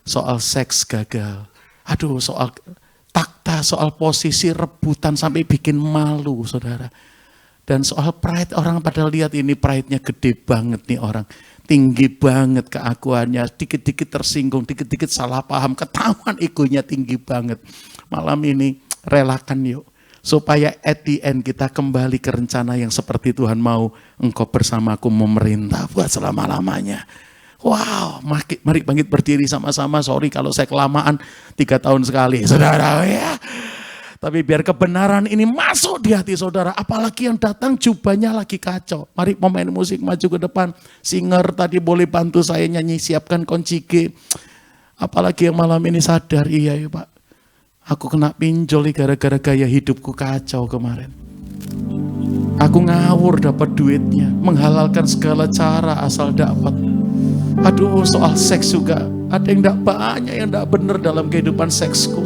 soal seks gagal, aduh soal takhta, soal posisi rebutan sampai bikin malu saudara. Dan soal pride, orang pada lihat ini pride-nya gede banget nih orang. Tinggi banget keakuannya, dikit-dikit tersinggung, dikit-dikit salah paham, ketahuan egonya tinggi banget. Malam ini relakan yuk, Supaya at the end kita kembali ke rencana yang seperti Tuhan mau. Engkau bersamaku memerintah buat selama-lamanya. Wow, mari bangkit berdiri sama-sama. Sorry kalau saya kelamaan 3 tahun sekali, saudara ya. Tapi biar kebenaran ini masuk di hati saudara. Apalagi yang datang jubahnya lagi kacau. Mari pemain musik maju ke depan. Singer tadi boleh bantu saya nyanyi, siapkan kunci G. Apalagi yang malam ini sadar, iya ya Pak. Aku kena pinjol gara-gara gaya hidupku kacau kemarin. Aku ngawur dapat duitnya. Menghalalkan segala cara asal dapat. Aduh, soal seks juga. Ada yang tidak banyak yang tidak benar dalam kehidupan seksku.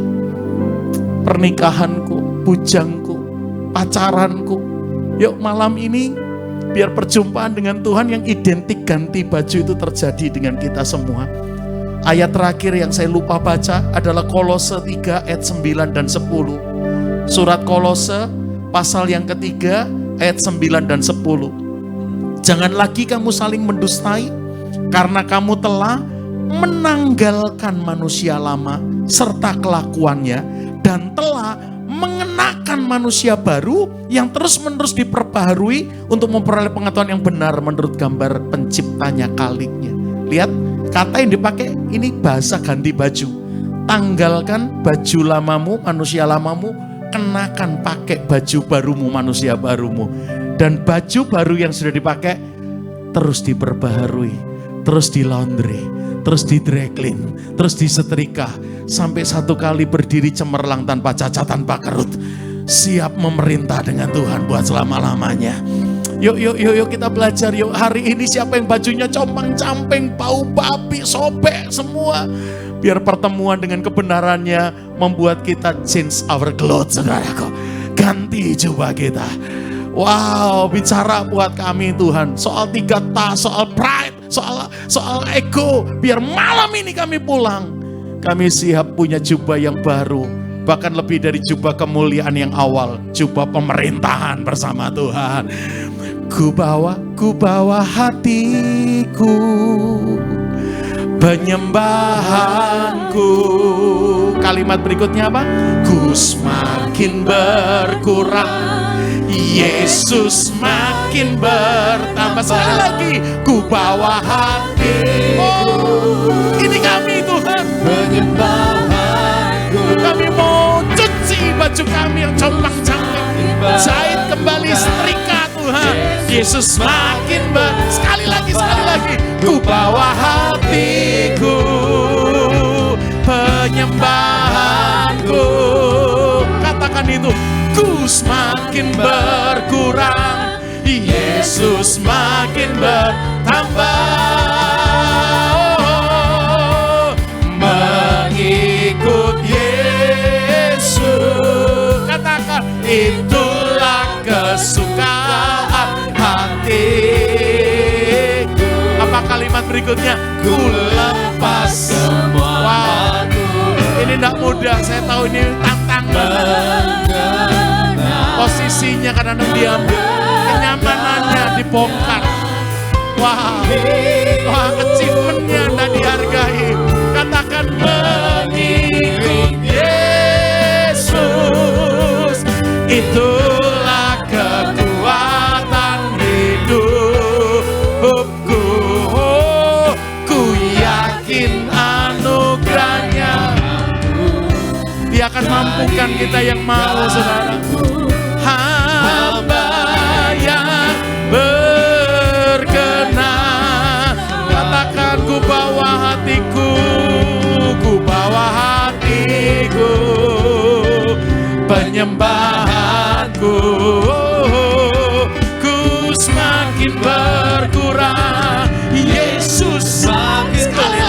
Pernikahanku, bujangku, pacaranku. Yuk malam ini biar perjumpaan dengan Tuhan yang identik ganti baju itu terjadi dengan kita semua. Ayat terakhir yang saya lupa baca adalah Kolose 3 ayat 9 dan 10. Surat Kolose pasal yang ketiga ayat 9 dan 10. Jangan lagi kamu saling mendustai, karena kamu telah menanggalkan manusia lama serta kelakuannya dan telah mengenakan manusia baru yang terus-menerus diperbaharui untuk memperoleh pengetahuan yang benar menurut gambar penciptanya kaliknya. Lihat, kata yang dipakai ini bahasa ganti baju. Tanggalkan baju lamamu, manusia lamamu, kenakan pakai baju barumu, manusia barumu. Dan baju baru yang sudah dipakai terus diperbaharui, terus di laundry, terus di dry clean, terus disetrika, sampai satu kali berdiri cemerlang tanpa cacat, tanpa kerut, siap memerintah dengan Tuhan buat selama-lamanya. Yuk kita belajar yuk. Hari ini siapa yang bajunya compang-camping, bau babi, sobek semua. Biar pertemuan dengan kebenarannya membuat kita change our clothes, saudaraku. Ganti jubah kita. Wow, bicara buat kami Tuhan. Soal 3 soal pride, soal ego. Biar malam ini kami pulang, kami siap punya jubah yang baru. Bahkan lebih dari jubah kemuliaan yang awal. Jubah pemerintahan bersama Tuhan. Ku bawa hatiku, penyembahanku. Kalimat berikutnya apa? Ku semakin berkurang, Yesus makin bertambah. Sekali lagi, ku bawa hatiku. Ini kami Tuhan, penyembahanku. Kami mau cuci baju kami yang compang-camping, jahit kembali, setrika Tuhan. Yesus makin sekali lagi, ku bawa hatiku, penyembahanku. Katakan itu, ku semakin berkurang, Yesus makin bertambah. Mengikut Yesus, katakan itulah kesukaan hatiku. Apa kalimat berikutnya? Ku lepas semua. Wow, ini tidak mudah, saya tahu ini tantangan. Posisinya kadang-kadang diambil, kenyamanannya dibongkar. Wah, achievementnya tidak dihargai. Katakan mengikut Yesus, itulah kekuatan hidupku. Ku yakin anugerahnya, Dia akan mampukan kita yang mau, saudara. Hamba yang berkenan, katakan ku bawa hatiku, penyembahanku. Ku semakin berkurang, Yesus makin. Sekali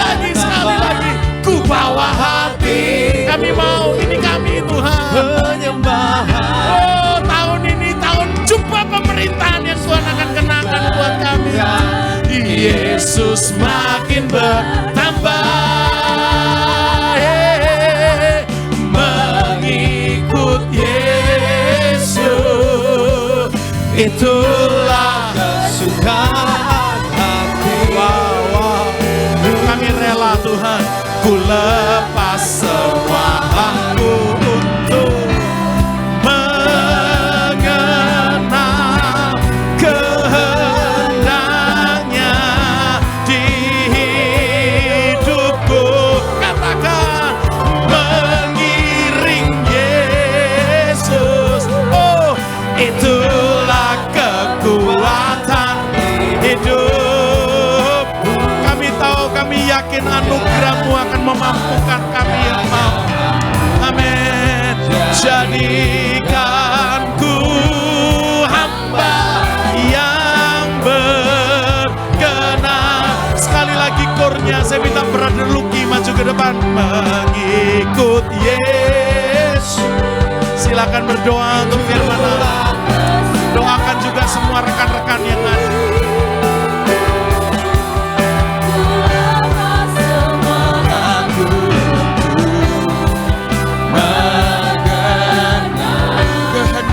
lagi, ku bawa hati. Kami mau, ini kami Tuhan, penyembahan. Oh, tahun ini tahun jubah pemerintahan yang Tuhan akan kenakan buat kami. Yesus makin bertambah. Mengikut Yesus, itulah kesukaan hati. Wow. Kami rela Tuhan, ku lepas semua hangku untuk yakin anugerah-Mu akan memampukan kami yang mau. Amin. Jadikanku hamba yang berkenan. Sekali lagi kornya saya minta Brother Lucky maju ke depan. Mengikut Yesus. Silakan berdoa untuk firman Allah. Doakan juga semua rekan-rekan yang ada.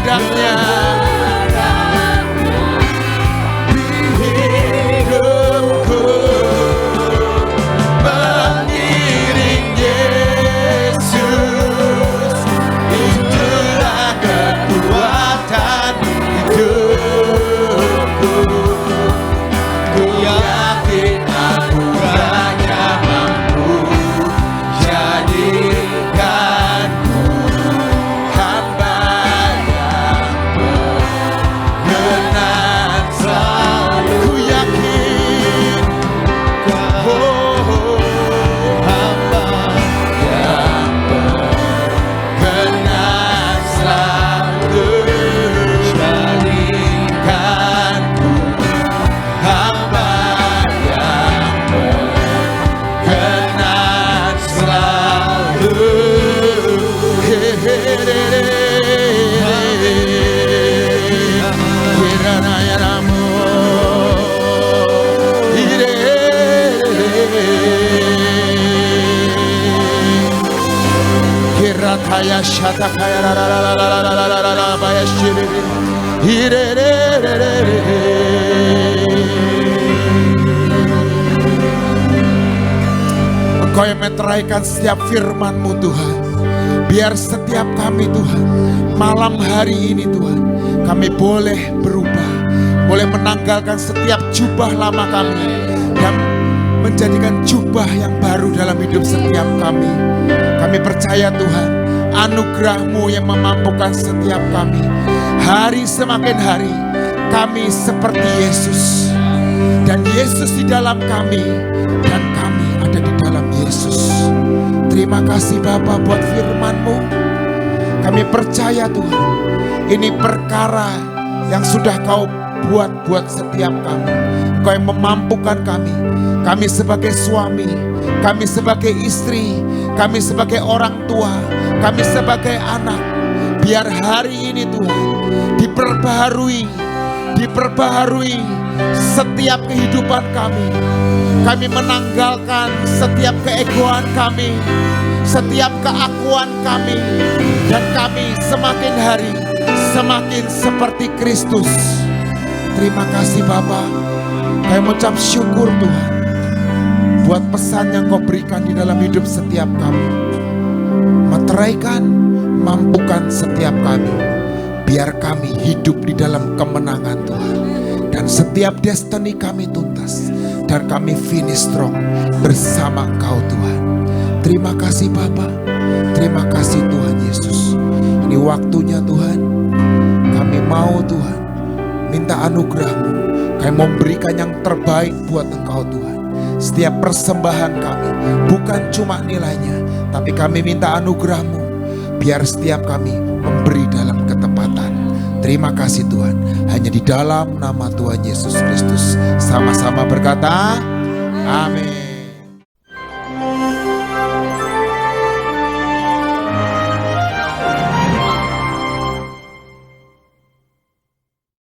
Kehendaknya hidupku mengiring Yesus. Itulah kekuatan hidupku. Ku yakin anugerahnya mampu jadikanku hamba yang berkenan selalu. Ku yakin hamba yang berkenan selalu. Jadikanku hamba yang berkenan selalu. Kaya shata kaya la la la la la la la la la baya shiri hire re re re re. Engkau yang meteraikan setiap firman-Mu Tuhan. Biar setiap kami Tuhan, malam hari ini Tuhan, kami boleh berubah, boleh menanggalkan setiap jubah lama kami dan menjadikan jubah yang baru dalam hidup setiap kami. Kami percaya Tuhan, anugerah-Mu yang memampukan setiap kami. Hari semakin hari kami seperti Yesus, dan Yesus di dalam kami, dan kami ada di dalam Yesus. Terima kasih Bapa buat firman-Mu. Kami percaya Tuhan, ini perkara yang sudah Kau buat setiap kami. Kau yang memampukan kami. Kami sebagai suami, kami sebagai istri, kami sebagai orang tua, kami sebagai anak. Biar hari ini Tuhan diperbaharui setiap kehidupan kami. Kami menanggalkan setiap keegoan kami, setiap keakuan kami, dan kami semakin hari semakin seperti Kristus. Terima kasih Bapa. Kami mengucap syukur Tuhan buat pesan yang Kau berikan di dalam hidup setiap kami. Meteraikan, mampukan setiap kami, biar kami hidup di dalam kemenangan Tuhan. Dan setiap destiny kami tuntas, dan kami finish strong bersama Engkau Tuhan. Terima kasih Bapa, terima kasih Tuhan Yesus. Ini waktunya Tuhan, kami mau Tuhan minta anugerah-Mu. Kami memberikan yang terbaik buat Engkau Tuhan. Setiap persembahan kami bukan cuma nilainya, tapi kami minta anugerah-Mu, biar setiap kami memberi dalam ketepatan. Terima kasih Tuhan, hanya di dalam nama Tuhan Yesus Kristus sama-sama berkata amin.